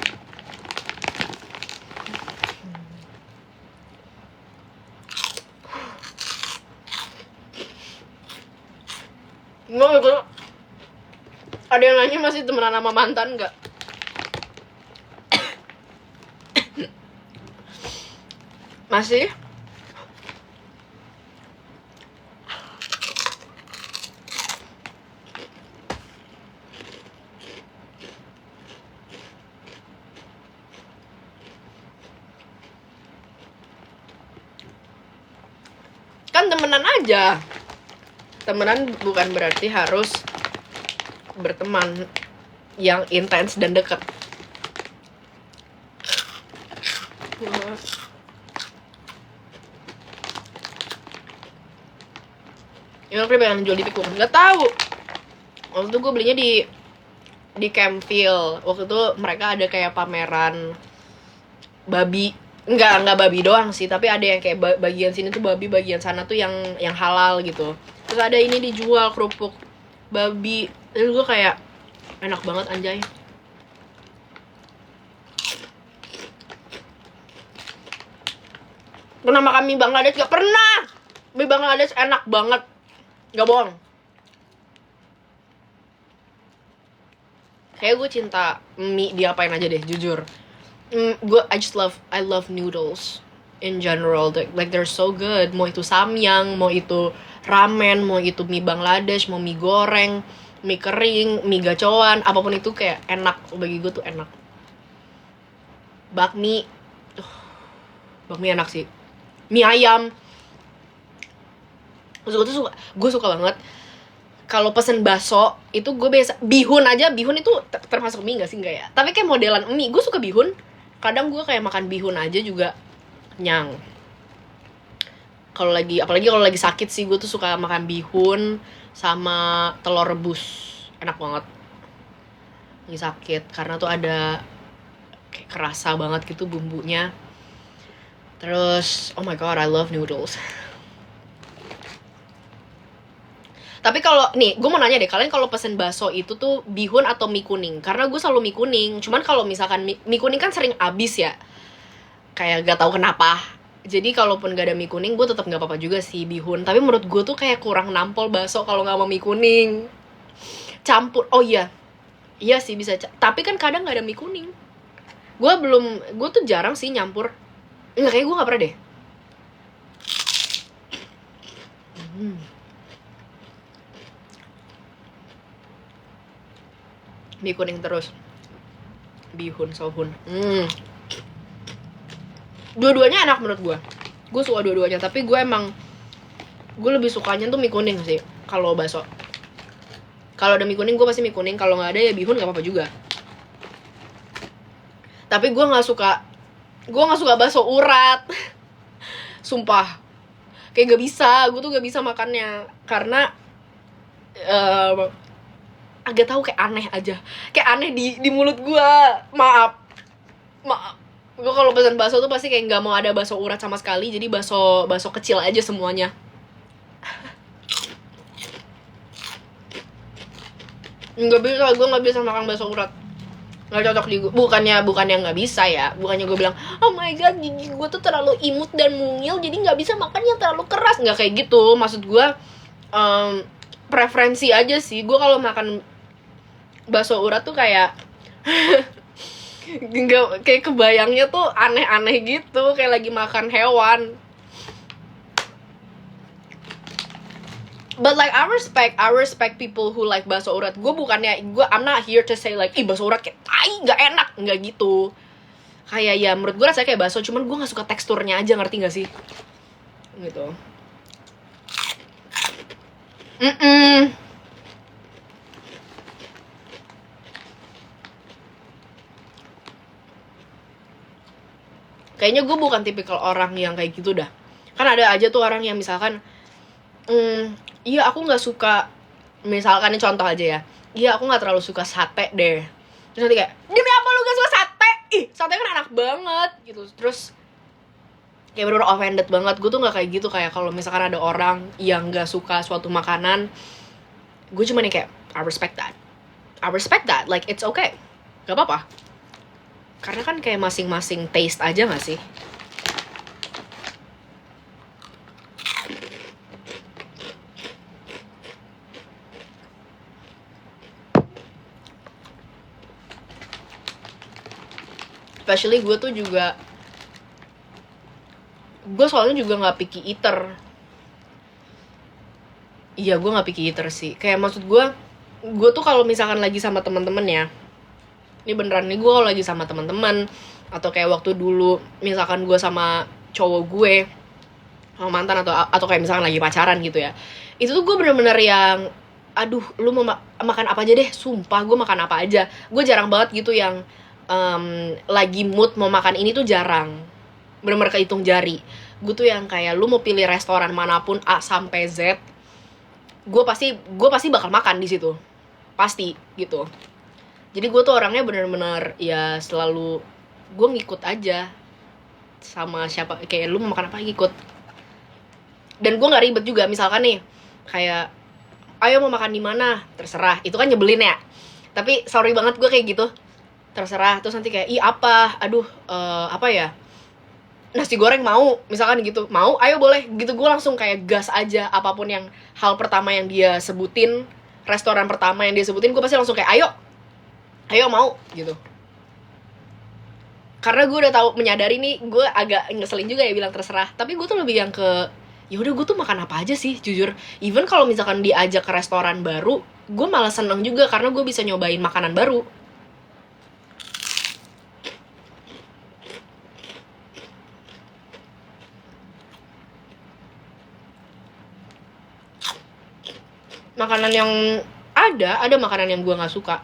Nggak gitu. Ada yang nanya masih temenan sama mantan nggak? Masih? Kan temenan aja. Temenan bukan berarti harus berteman yang intens dan dekat. Yang aku pengen jual di Piku, nggak tahu. Waktu itu gue belinya di Campville. Waktu itu mereka ada kayak pameran babi. Enggak babi doang sih, tapi ada yang kayak bagian sini tuh babi, bagian sana tuh yang halal gitu. Terus ada ini dijual kerupuk babi. Terus gue kayak enak banget anjay. Pernah makan mie Bangladesh? Gak pernah. Mie Bangladesh enak banget, gak bohong. Kayak gue cinta mie diapain aja deh, jujur. I love noodles in general. Like they're so good. Mau itu samyang, mau itu ramen, mau itu mie Bangladesh, mau mie goreng, mie kering, mie gacoan, apapun itu kayak enak. Bagi gue tuh enak. Bakmi enak sih. Mie ayam. Gue suka banget. Kalau pesen bakso itu gue biasa bihun itu termasuk mie nggak sih? Nggak ya, tapi kayak modelan mie. Gue suka bihun. Kadang gue kayak makan bihun aja juga kenyang. Kalau lagi, apalagi kalau lagi sakit sih, gue tuh suka makan bihun sama telur rebus, enak banget lagi sakit, karena tuh ada kayak kerasa banget gitu bumbunya. Terus oh my god, I love noodles. Tapi kalau nih, gue mau nanya deh, kalian kalau pesen bakso itu tuh bihun atau mie kuning? Karena gue selalu mie kuning. Cuman kalau misalkan mie kuning kan sering habis ya, kayak gak tahu kenapa. Jadi kalaupun gak ada mie kuning, gue tetap nggak apa-apa juga sih bihun. Tapi menurut gue tuh kayak kurang nampol bakso kalau nggak mau mie kuning. Campur, oh iya, iya sih bisa. Tapi kan kadang nggak ada mie kuning. Gue tuh jarang sih nyampur. Enggak, kayak gue nggak pernah deh. Mie kuning terus, bihun, sohun. Dua-duanya enak menurut gue suka dua-duanya, tapi gue lebih sukanya tuh mie kuning sih kalau bakso. Kalau ada mie kuning gue pasti mie kuning, kalau nggak ada ya bihun nggak apa-apa juga. Tapi gue nggak suka bakso urat. Sumpah, kayak gue tuh gak bisa makannya karena agak tahu kayak aneh aja, kayak aneh di mulut gue. Maaf, gue kalau pesan bakso tuh pasti kayak nggak mau ada bakso urat sama sekali, jadi bakso kecil aja semuanya. Nggak bisa, gue nggak bisa makan bakso urat, nggak cocok di gue. Bukannya nggak bisa ya, bukannya gue bilang oh my god gigi gue tuh terlalu imut dan mungil jadi nggak bisa makan yang terlalu keras, nggak kayak gitu. Maksud gue preferensi aja sih. Gue kalau makan bakso urat tuh kayak nggak, kayak kebayangnya tuh aneh-aneh gitu, kayak lagi makan hewan. But like I respect people who like bakso urat. I'm not here to say like bakso urat kayak tai nggak enak, nggak gitu. Kayak ya menurut gue rasanya kayak bakso, cuman gue nggak suka teksturnya aja, ngerti nggak sih? Gitu. Kayaknya gue bukan tipikal orang yang kayak gitu dah. Kan ada aja tuh orang yang misalkan iya aku nggak suka, misalkan ini contoh aja ya, iya aku nggak terlalu suka sate deh. Terus nanti kayak, demi apa lu gak suka sate? Ih, sate kan enak banget gitu. Terus kayak bener-bener offended banget. Gue tuh nggak kayak gitu. Kayak kalau misalkan ada orang yang nggak suka suatu makanan, gue cuma nih kayak I respect that, like it's okay, gak apa-apa. Karena kan kayak masing-masing taste aja gak sih? Especially gue tuh juga, gue soalnya juga gak picky eater. Iya, gue gak picky eater sih. Kayak maksud gue tuh kalau misalkan lagi sama teman-teman ya, ini beneran nih, gue kalau lagi sama teman-teman atau kayak waktu dulu misalkan gue sama cowok gue, sama mantan, atau kayak misalkan lagi pacaran gitu ya, itu tuh gue bener-bener yang aduh lu mau makan apa aja deh, sumpah gue makan apa aja. Gue jarang banget gitu yang lagi mood mau makan ini tuh jarang, bener-bener kehitung jari. Gue tuh yang kayak lu mau pilih restoran manapun A sampai Z, gue pasti bakal makan di situ, pasti gitu. Jadi gue tuh orangnya bener-bener ya selalu gue ngikut aja sama siapa, kayak lu mau makan apa ngikut. Dan gue nggak ribet juga, misalkan nih kayak ayo mau makan di mana, terserah. Itu kan nyebelin ya, tapi sorry banget gue kayak gitu, terserah. Terus nanti kayak apa, aduh apa ya, nasi goreng mau, misalkan gitu, mau, ayo boleh gitu. Gue langsung kayak gas aja, apapun yang hal pertama yang dia sebutin, restoran pertama yang dia sebutin, gue pasti langsung kayak ayo mau gitu. Karena gue udah tahu, menyadari nih, gue agak ngeselin juga ya bilang terserah, tapi gue tuh lebih yang ke ya udah gue tuh makan apa aja sih jujur. Even kalau misalkan diajak ke restoran baru, gue malah seneng juga karena gue bisa nyobain makanan baru. Makanan yang ada makanan yang gue nggak suka.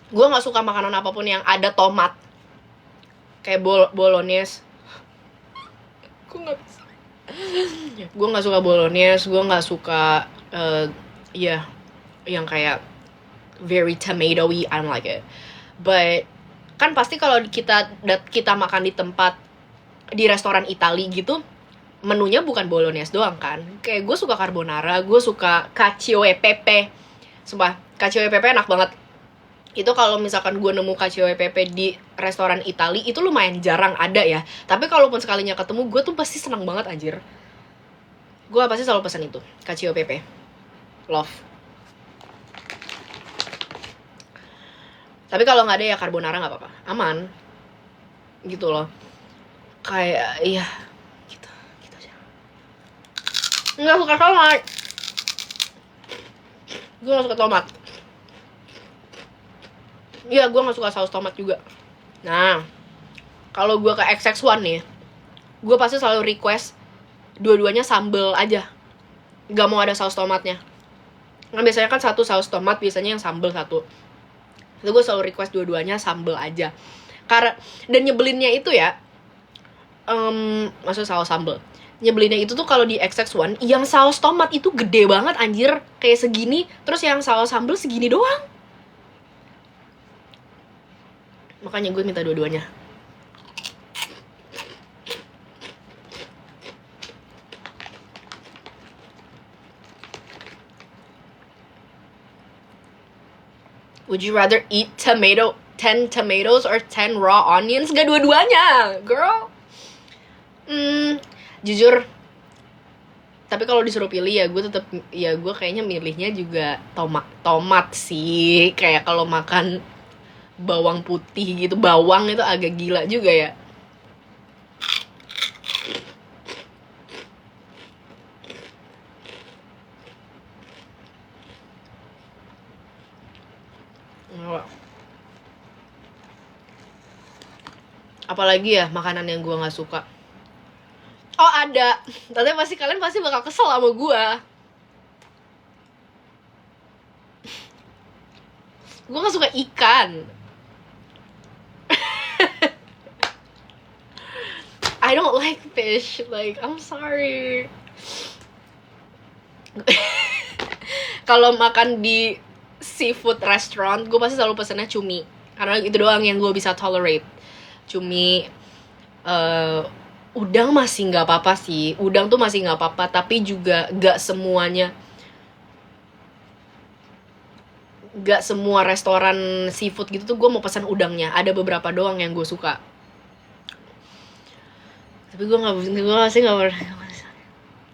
Gue nggak suka makanan apapun yang ada tomat, kayak bolognese. Gue nggak bisa. Gue nggak suka bolognese, gue nggak suka ya yang kayak very tomatoey. I don't like it. But kan pasti kalau kita makan di tempat di restoran Itali gitu, menunya bukan bolognese doang kan. Kayak gue suka carbonara, gue suka cacio e pepe. Sumpah, cacio e pepe enak banget. Itu kalau misalkan gue nemu cacio e pepe di restoran Itali, itu lumayan jarang ada ya. Tapi kalaupun sekalinya ketemu, gue tuh pasti senang banget anjir. Gue pasti selalu pesan itu, cacio e pepe. Love. Tapi kalau nggak ada ya carbonara nggak apa-apa, aman. Gitu loh. Kayak iya gitu aja. Nggak suka tomat. Gue nggak suka tomat. Iya, gue nggak suka saus tomat juga. Nah, kalau gue ke XX1 nih, gue pasti selalu request dua-duanya sambel aja, nggak mau ada saus tomatnya. Nah, biasanya kan satu saus tomat, biasanya yang sambel satu. Itu gue selalu request dua-duanya sambel aja. Karena dan nyebelinnya itu ya, maksud saus sambel. Nyebelinnya itu tuh kalau di XX1, yang saus tomat itu gede banget anjir, kayak segini, terus yang saus sambel segini doang. Makanya gue minta dua-duanya. Would you rather eat 10 tomatoes or 10 raw onions? Gak dua-duanya, girl. Jujur, tapi kalau disuruh pilih ya gue kayaknya milihnya juga tomat sih. Kayak kalau makan bawang putih gitu, bawang itu agak gila juga ya. Apalagi ya makanan yang gue nggak suka. Oh ada, tapi kalian pasti bakal kesel sama gue. Gue nggak suka ikan. I don't like fish. Like, I'm sorry. Kalau makan di seafood restaurant, gue pasti selalu pesennya cumi. Karena itu doang yang gue bisa tolerate. Cumi, udang masih nggak apa-apa sih. Udang tuh masih nggak apa-apa, tapi juga nggak semua restoran seafood gitu tuh gue mau pesan udangnya. Ada beberapa doang yang gue suka. Tapi gue masih nggak pernah.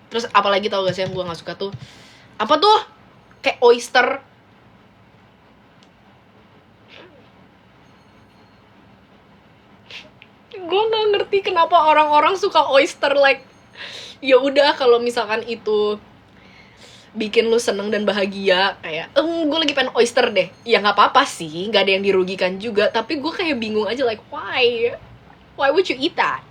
Terus apalagi tau gak sih yang gue nggak suka tuh? Apa tuh? Kayak oyster. Gue nggak ngerti kenapa orang-orang suka oyster. Like, ya udah kalau misalkan itu bikin lu seneng dan bahagia, kayak gue lagi pengen oyster deh, ya nggak apa-apa sih, nggak ada yang dirugikan juga. Tapi gue kayak bingung aja, like why would you eat that?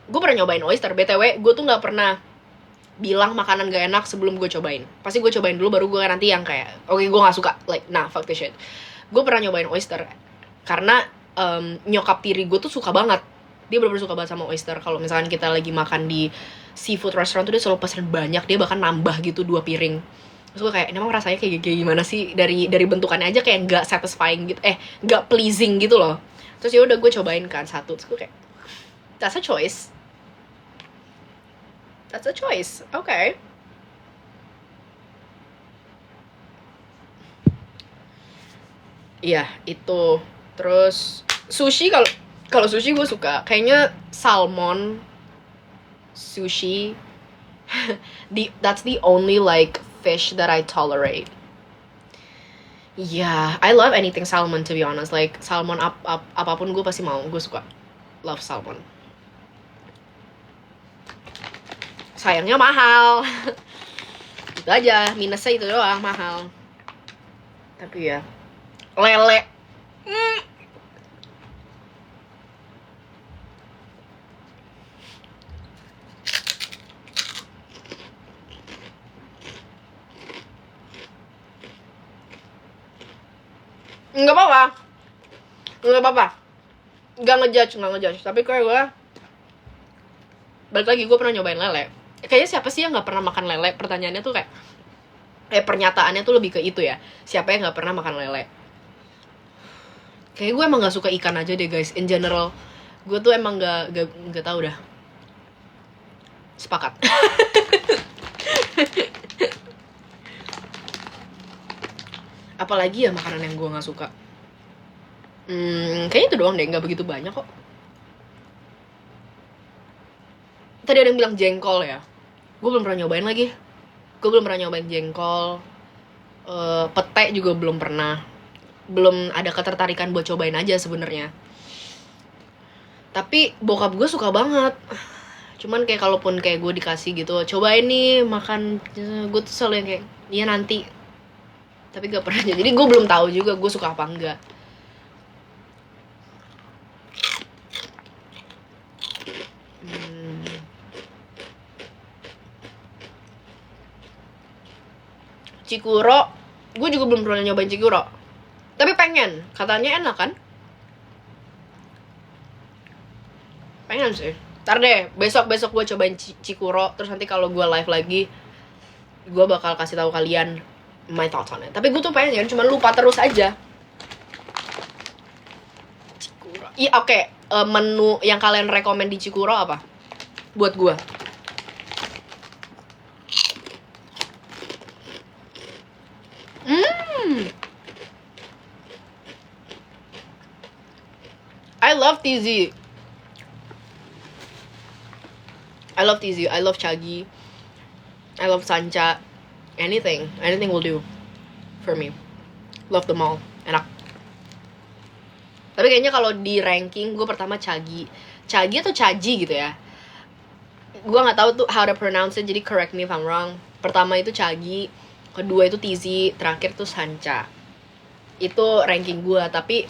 Gue pernah nyobain oyster, BTW gue tuh nggak pernah bilang makanan gak enak sebelum gue cobain. Pasti gue cobain dulu baru gue nanti yang kayak oke, gue nggak suka, like nah fuck this shit. Gue pernah nyobain oyster karena nyokap tiri gue tuh suka banget, dia bener-bener suka banget sama oyster. Kalau misalkan kita lagi makan di seafood restaurant tuh dia selalu pesen banyak, dia bahkan nambah gitu 2 piring. Terus gue kayak, emang rasanya kayak gimana sih? Dari bentukannya aja kayak nggak satisfying gitu, nggak pleasing gitu loh. Terus ya udah gue cobain kan satu, terus gue kayak that's a choice. Okay. Iya, itu. Terus sushi, kalau sushi gue suka. Kayaknya salmon sushi. That's the only like fish that I tolerate. Yeah, I love anything salmon to be honest. Like salmon apapun gue pasti mau, gue suka. Love salmon. Sayangnya mahal. Itu aja, minusnya itu doang, mahal. Tapi ya, lele. Nggak apa-apa. nggak ngejudge, tapi kayak gue balik lagi, gue pernah nyobain lele. Kayaknya siapa sih yang nggak pernah makan lele? Pertanyaannya tuh kayak pernyataannya tuh lebih ke itu ya, siapa yang nggak pernah makan lele? Kayak gue emang nggak suka ikan aja deh guys, in general. Gue tuh emang nggak tahu dah. Sepakat. Apalagi ya makanan yang gue nggak suka. Kayaknya itu doang deh, nggak begitu banyak kok. Tadi ada yang bilang jengkol ya. Gue belum pernah nyobain lagi. Gue belum pernah nyobain jengkol. Pete juga belum pernah. Belum ada ketertarikan buat cobain aja sebenarnya. Tapi bokap gue suka banget. Cuman kayak kalaupun kayak gue dikasih gitu, cobain nih makan, gue tuh selalu yang kayak, iya nanti. Tapi gak pernah. Jadi gue belum tahu juga gue suka apa enggak. Cikuro, gue juga belum pernah nyobain cikuro. Tapi pengen, katanya enak kan? Pengen sih. Ntar deh, besok gue cobain cikuro. Terus nanti kalau gue live lagi, gue bakal kasih tahu kalian my thoughts on it. Tapi gue tuh pengen, cuma lupa terus aja. Cikuro. Iya, oke. Menu yang kalian rekomen di cikuro apa? Buat gue. I love TZ. I love TZ. I love Chagi. I love Sancha. Anything will do for me. Love them all. Enak. Tapi kayaknya kalau di ranking gue pertama Chagi atau Chaji gitu ya. Gue nggak tahu tuh how to pronounce it, jadi correct me if I'm wrong. Pertama itu Chagi, kedua itu TZ, terakhir tuh Sancha. Itu ranking gue, tapi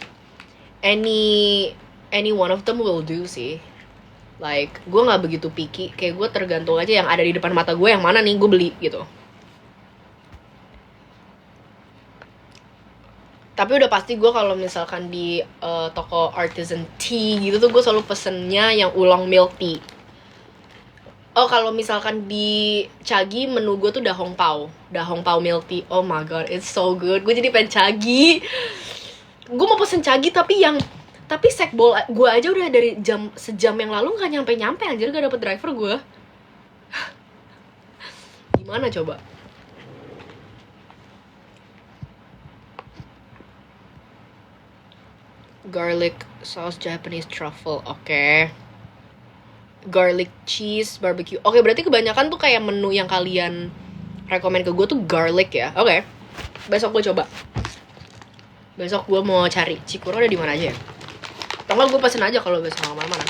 any one of them will do sih. Like, gue nggak begitu picky. Kayak gue tergantung aja yang ada di depan mata gue yang mana nih gue beli gitu. Tapi udah pasti gue kalau misalkan di toko artisan tea gitu tuh gue selalu pesennya yang oolong milk tea. Oh, kalau misalkan di Chagi menu gue tuh dahong pao milk tea. Oh my god, it's so good. Gue jadi pengen Chagi. Gue mau pesen Chagi tapi sekbol gue aja udah dari sejam yang lalu nggak nyampe anjir, gak dapet driver gue. Gimana coba? Garlic sauce Japanese truffle, oke. Garlic cheese barbecue. Oke, berarti kebanyakan tuh kayak menu yang kalian rekomen ke gue tuh garlic ya. Oke. Besok gue coba. Besok gue mau cari Cikuro ada di mana aja ya. Atau gue pesen aja kalau besok kemana-mana.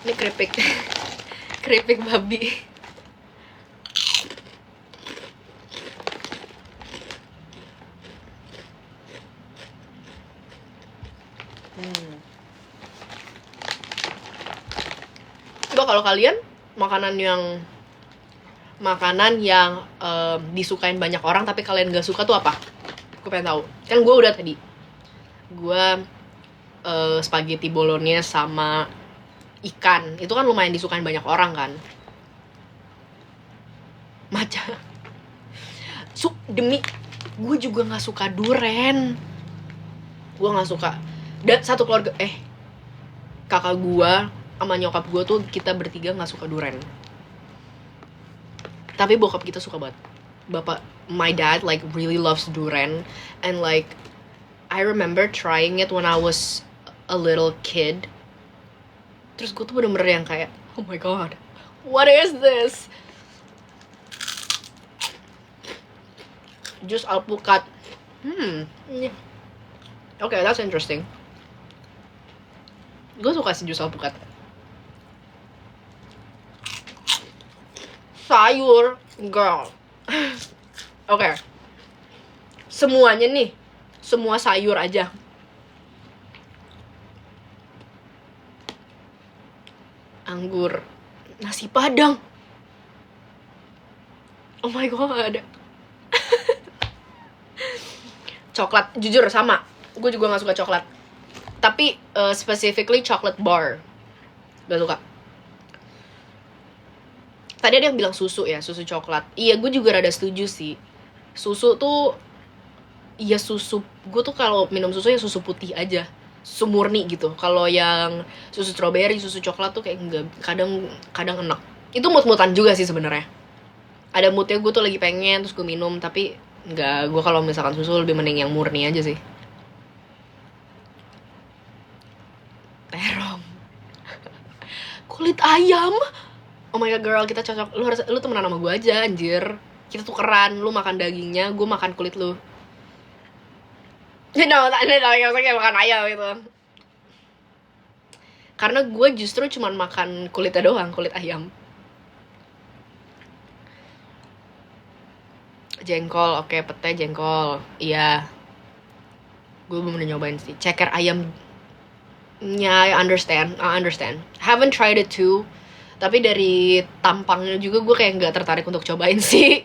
Ini keripik. Keripik babi. Coba kalau kalian makanan yang disukain banyak orang tapi kalian gak suka tuh apa? Gue pengen tahu. Kan gue udah tadi. Gue spaghetti bolognese sama ikan. Itu kan lumayan disukain banyak orang kan. Demi gue juga gak suka duren. Gue gak suka. Dan satu keluarga kakak gue sama nyokap gue tuh kita bertiga gak suka duren. Tapi bokap kita suka banget. My dad like really loves duren. And like I remember trying it when I was a little kid. Terus gue tuh bener-bener yang kayak, oh my god, what is this? Jus alpukat. Okay, that's interesting. Gue suka sih jus alpukat. Sayur, girl. Oke. Semuanya nih. Semua sayur aja. Anggur. Nasi padang. Oh my god. Coklat, jujur sama. Gue juga gak suka coklat. Tapi specifically chocolate bar gak suka. Tadi ada yang bilang susu ya, susu coklat. Iya, gue juga rada setuju sih. Susu tuh, iya susu. Gue tuh kalau minum susu ya susu putih aja, susu murni gitu. Kalau yang susu strawberry, susu coklat tuh kayak enggak, kadang enak. Itu mut-mutan juga sih sebenarnya. Ada moodnya gue tuh lagi pengen, terus gue minum. Tapi enggak, gue kalau misalkan susu lebih mending yang murni aja sih. Terong. Kulit ayam. Oh my god girl, kita cocok. Lu temenan sama gue aja anjir. Kita tukeran, lu makan dagingnya, gue makan kulit lu. Kayak makan ayam gitu. Karena gue justru cuman makan kulitnya doang, kulit ayam. Jengkol, oke, pete jengkol. Iya. Gue belum pernah nyobain sih. Ceker ayam. Ya, I understand. Haven't tried it too. Tapi dari tampangnya juga gue kayak nggak tertarik untuk cobain sih.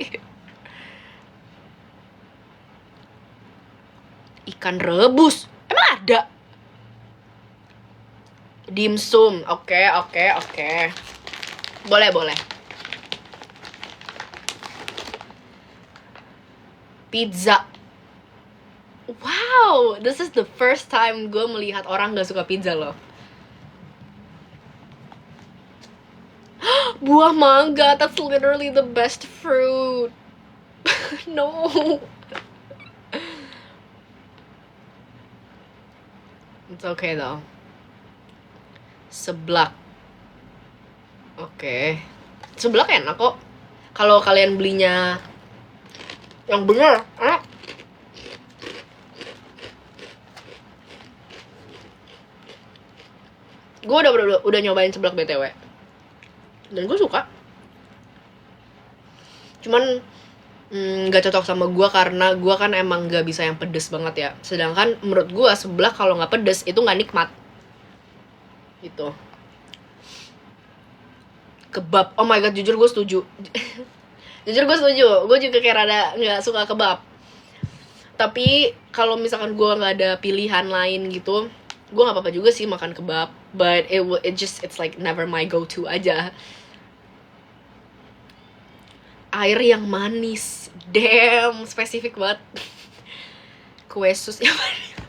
Ikan rebus. Emang ada? Dimsum. Oke. Boleh. Pizza. Wow, this is the first time gue melihat orang gak suka pizza loh. Buah mangga, that's literally the best fruit. No. It's okay though. Seblak. Oke. Seblak enak kok. Kalau kalian belinya yang bener, enak. Gue udah nyobain seblak BTW. Dan gue suka. Cuman gak cocok sama gue karena gue kan emang gak bisa yang pedes banget ya. Sedangkan menurut gue seblak kalau gak pedes itu gak nikmat gitu. Kebab, oh my god, jujur gue setuju. Gue juga kayak rada gak suka kebab. Tapi kalau misalkan gue gak ada pilihan lain gitu, gue gak apa-apa juga sih makan kebab. But it's like never my go-to aja. Air yang manis, damn, spesifik banget. Kue sus yang manis.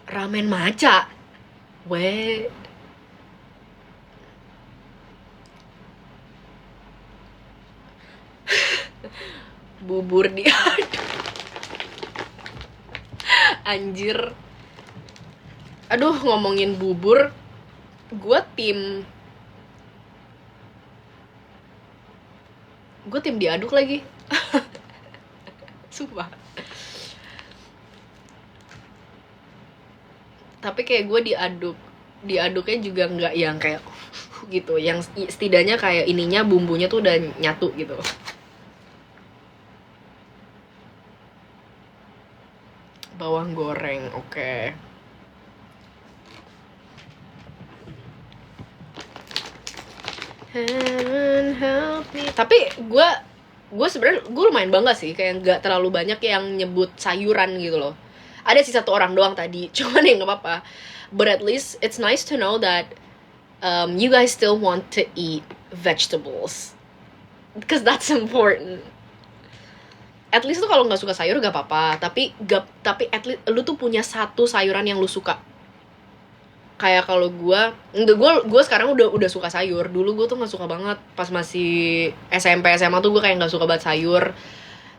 Ramen matcha, weh. Bubur diaduk. Anjir. Aduh, ngomongin bubur, gue tim diaduk lagi. Sumpah. Tapi kayak gue diaduknya juga nggak yang kayak gitu, yang setidaknya kayak ininya bumbunya tuh udah nyatu gitu. Bawang goreng, oke. Help me. Tapi gue sebenarnya gue lumayan bangga sih, kayak nggak terlalu banyak yang nyebut sayuran gitu loh. Ada sih satu orang doang tadi, cuman ya nggak apa-apa. But at least it's nice to know that you guys still want to eat vegetables, because that's important. At least tuh kalau nggak suka sayur gak apa-apa, tapi at least lu tuh punya satu sayuran yang lu suka. Kayak kalau gue sekarang udah suka sayur. Dulu gue tuh nggak suka banget pas masih SMP SMA tuh gue kayak nggak suka banget sayur.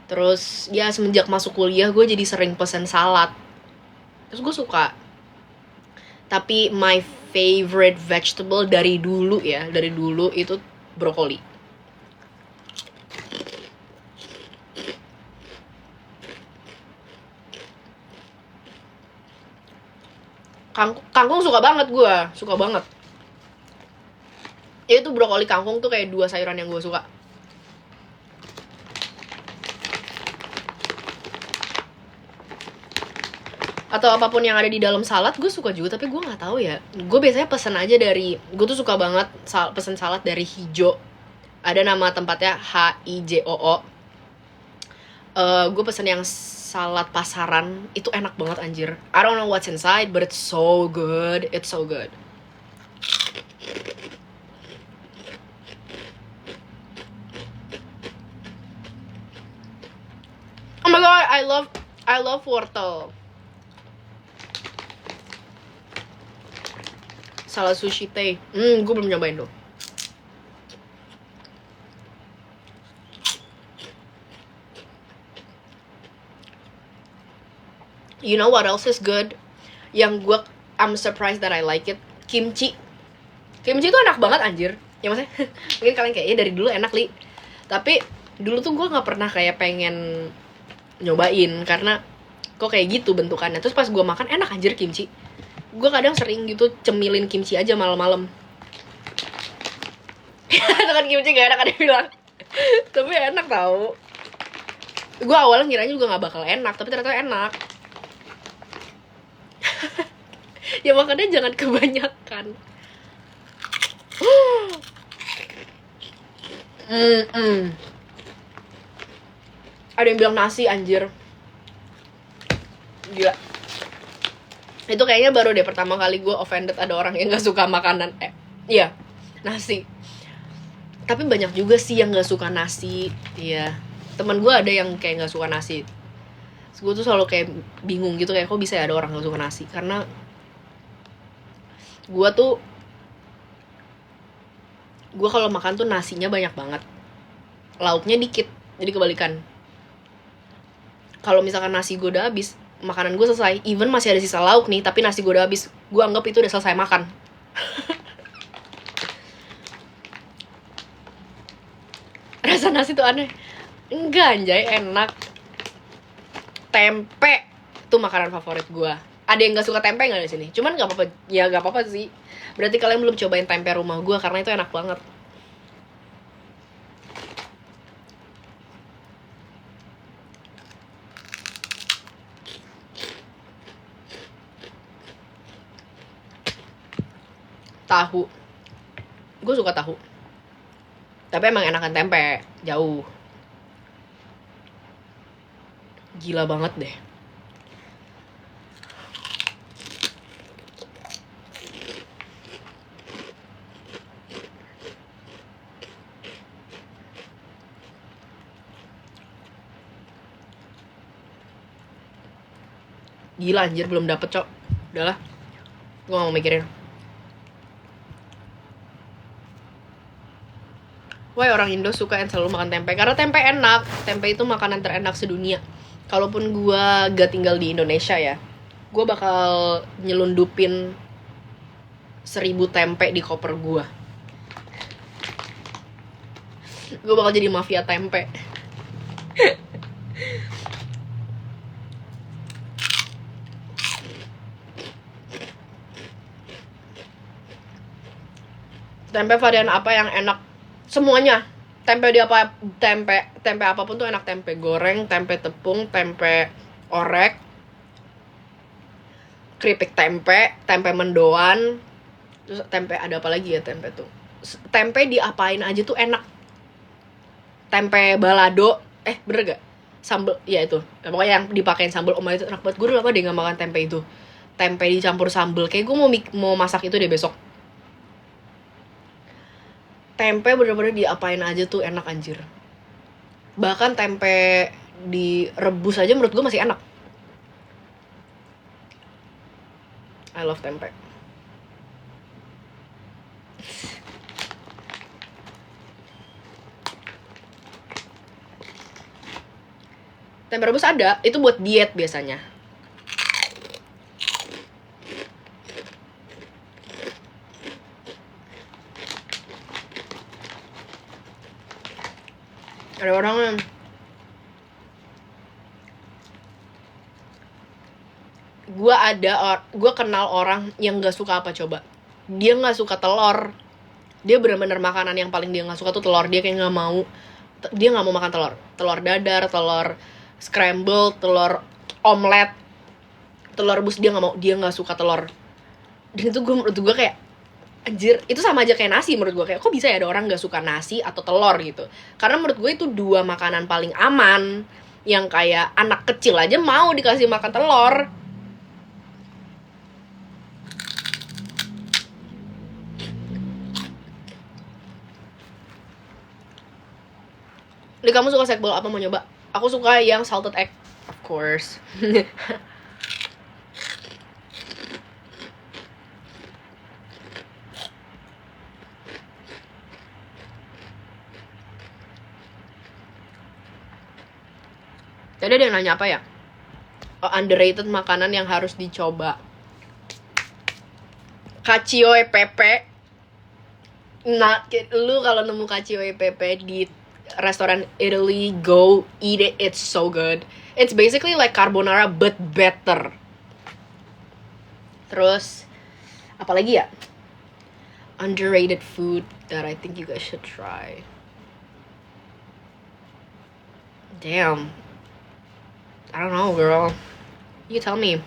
Terus ya semenjak masuk kuliah gue jadi sering pesen salad. Terus gue suka. Tapi my favorite vegetable dari dulu itu brokoli. Kangkung suka banget gue, suka banget. Itu brokoli kangkung tuh kayak dua sayuran yang gue suka. Atau apapun yang ada di dalam salad gue suka juga, tapi gue nggak tahu ya. Gue biasanya pesen aja dari, gue tuh suka banget pesen salad dari Hijau. Ada nama tempatnya HIJOO. Gue pesen yang salad pasaran, itu enak banget anjir. I don't know what's inside, but it's so good. It's so good. Oh my god, I love wortel. Salad sushi teh. Gue belum nyobain tuh. You know what else is good? I'm surprised that I like it. Kimchi. Kimchi tuh enak banget anjir. Ya maksudnya mungkin kalian kayaknya dari dulu enak li. Tapi dulu tuh gue nggak pernah kayak pengen nyobain karena kok kayak gitu bentukannya. Terus pas gue makan enak anjir kimchi. Gue kadang sering gitu cemilin kimchi aja malam-malam. Itu kan kimchi gak enak ada yang bilang. Tapi enak tau. Gue awalnya ngiranya juga nggak bakal enak, tapi ternyata enak. Ya makanya jangan kebanyakan. Ada yang bilang nasi anjir. Gila. Itu kayaknya baru deh pertama kali gue offended ada orang yang gak suka makanan. Iya, nasi. Tapi banyak juga sih yang gak suka nasi. Iya. Teman gue ada yang kayak gak suka nasi. Terus gue tuh selalu kayak bingung gitu, kayak kok bisa ya ada orang gak suka nasi. Karena gue kalau makan tuh nasinya banyak banget, lauknya dikit. Jadi kebalikan. Kalau misalkan nasi gue udah habis, makanan gue selesai. Even masih ada sisa lauk nih, tapi nasi gue udah habis, gue anggap itu udah selesai makan. Rasa nasi tuh aneh. Enggak anjay, enak. Tempe tuh makanan favorit gue. Ada yang gak suka tempe gak di sini? Cuman gak apa-apa, ya gak apa-apa sih. Berarti kalian belum cobain tempe rumah gue karena itu enak banget. Tahu, gue suka tahu. Tapi emang enakan tempe, jauh. Gila banget deh. Gila anjir, belum dapet cok. Udahlah, gue gak mau mikirin. Why orang Indo suka yang selalu makan tempe? Karena tempe enak. Tempe itu makanan terenak sedunia. Kalaupun gue gak tinggal di Indonesia ya, gue bakal nyelundupin 1000 tempe di koper gue. Gue bakal jadi mafia tempe. Tempe varian apa yang enak? Semuanya. Tempe apapun tuh enak. Tempe goreng, tempe tepung, tempe orek, keripik tempe, tempe mendoan. Terus tempe ada apa lagi ya tempe tuh? Tempe diapain aja tuh enak. Tempe balado, bener gak? Sambel, ya itu. Pokoknya yang dipakein sambel, itu enak banget. Gue udah lama deh gak makan tempe itu. Tempe dicampur sambel. Kayak gue mau masak itu deh besok. Tempe bener-bener diapain aja tuh enak anjir. Bahkan tempe direbus aja menurut gue masih enak. I love tempe. Tempe rebus ada, itu buat diet biasanya. Ada orang yang gue kenal orang yang gak suka apa coba. Dia gak suka telur. Dia bener-bener makanan yang paling dia gak suka tuh telur. Dia kayak gak mau. Dia gak mau makan telur. Telur dadar, telur scramble, telur omelet, telur rebus. Dia gak mau. Dia gak suka telur. Dan itu menurut gue kayak anjir, itu sama aja kayak nasi menurut gue. Kayak kok bisa ya ada orang gak suka nasi atau telur gitu. Karena menurut gue itu 2 makanan paling aman. yang kayak anak kecil aja mau dikasih makan telur. Jadi kamu suka sekbol apa, mau nyoba? Aku suka yang salted egg, of course. Tadi ada yang nanya apa ya? Oh, underrated makanan yang harus dicoba. Cacio e pepe. Nah, lu kalau nemu cacio e pepe di restoran Italy, go eat it. It's so good. It's basically like carbonara but better. Terus apalagi ya? Underrated food that I think you guys should try. Damn. I don't know, girl. You tell me.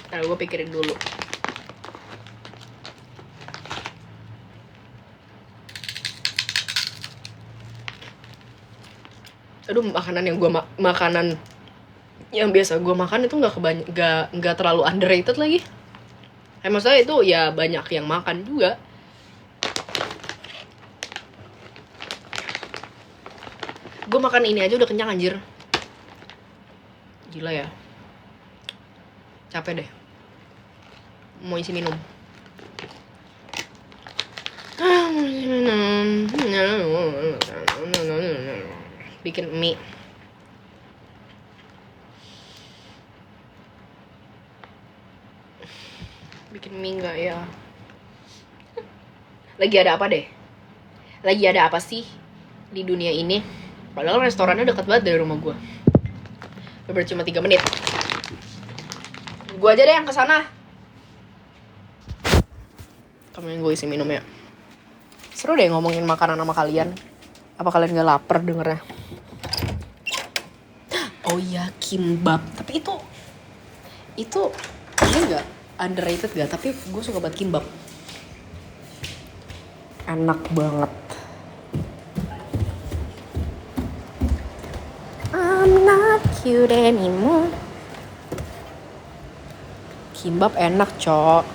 Ntar gue pikirin dulu. Aduh, makanan yang biasa gue makan itu nggak terlalu underrated lagi. Maksudnya itu ya banyak yang makan juga. Gue makan ini aja udah kenyang anjir. Gila ya. Capek deh. Mau isi minum. Bikin mie. Bikin mie nggak ya? Lagi ada apa deh? Lagi ada apa sih di dunia ini? Padahal restorannya dekat banget dari rumah gue. Bener cuma 3 menit. Gue aja deh yang kesana. Kamu yang gue isi minum ya. Seru deh ngomongin makanan sama kalian. Apa kalian gak lapar dengernya? Oh iya, kimbap. Tapi itu ini gak underrated gak? Tapi gue suka banget kimbap. Enak banget. I'm not cute anymore. Kimbap enak, cok.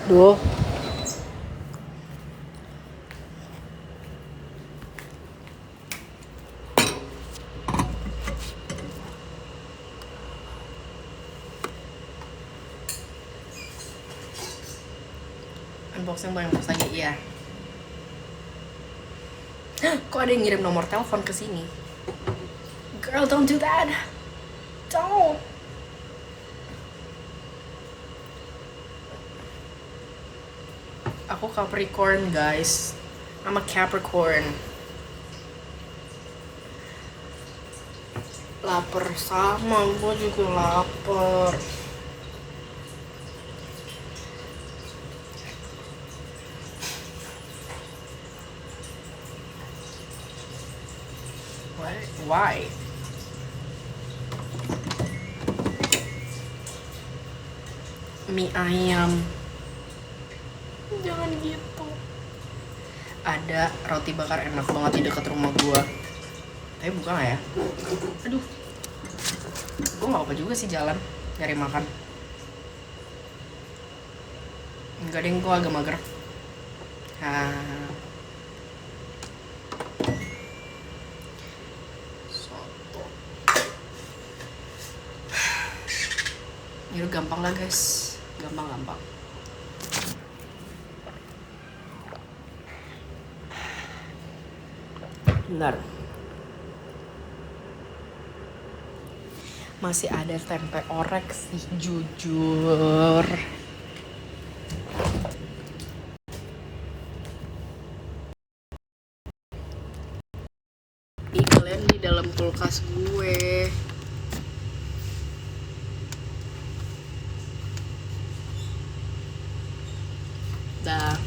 Duh. Unboxing banyak lagi, iya. Kok ada yang ngirim nomor telepon ke sini? Girl, don't do that. Don't. Aku Capricorn, guys. I'm a Capricorn. Lapar sama, gue juga lapar. Why? Mie ayam. Jangan gitu. Ada roti bakar enak banget di dekat rumah gua. Tapi buka gak ya? Aduh. Gua gak apa juga sih jalan nyari makan. Enggak deh, gua agak mager. Soto. Ini gampang lah guys. Gampang. Bentar. Masih ada tempe orek sih, jujur. Ih, kalian di dalam kulkas gue. Dah.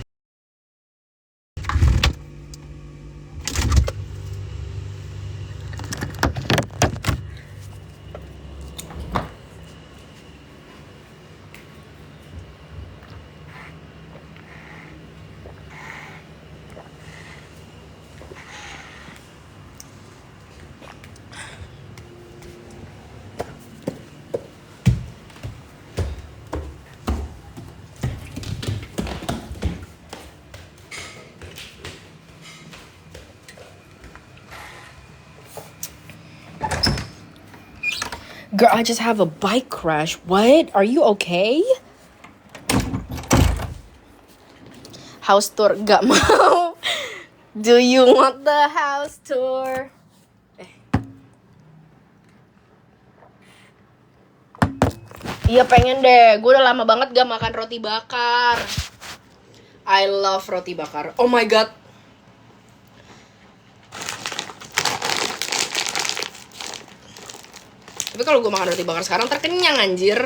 Girl, I just have a bike crash. What? Are you okay? House tour gak mau. Do you want the house tour? Iya pengen deh. Gue udah lama banget gak makan roti bakar. I love roti bakar. Oh my god. Tapi kalau gue makan roti bakar sekarang terkenyang anjir.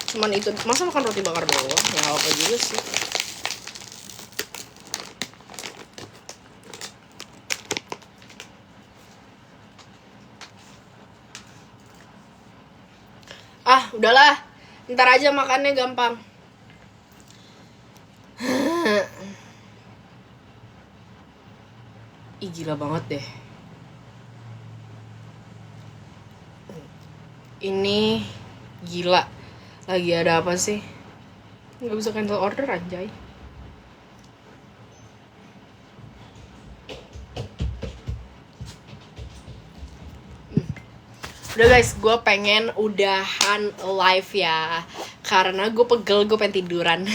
Cuman itu, masa makan roti bakar doang? Ya apa juga sih. Ah, udahlah. Ntar aja makannya gampang. Ih, gila banget deh. Ini gila. Lagi ada apa sih? Nggak bisa cancel order anjay. Udah guys, gue pengen udahan live ya. Karena gue pegel, gue pengen tiduran.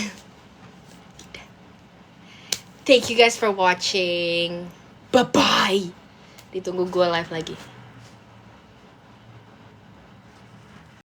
Thank you guys for watching. Bye-bye. Ditunggu gue live lagi.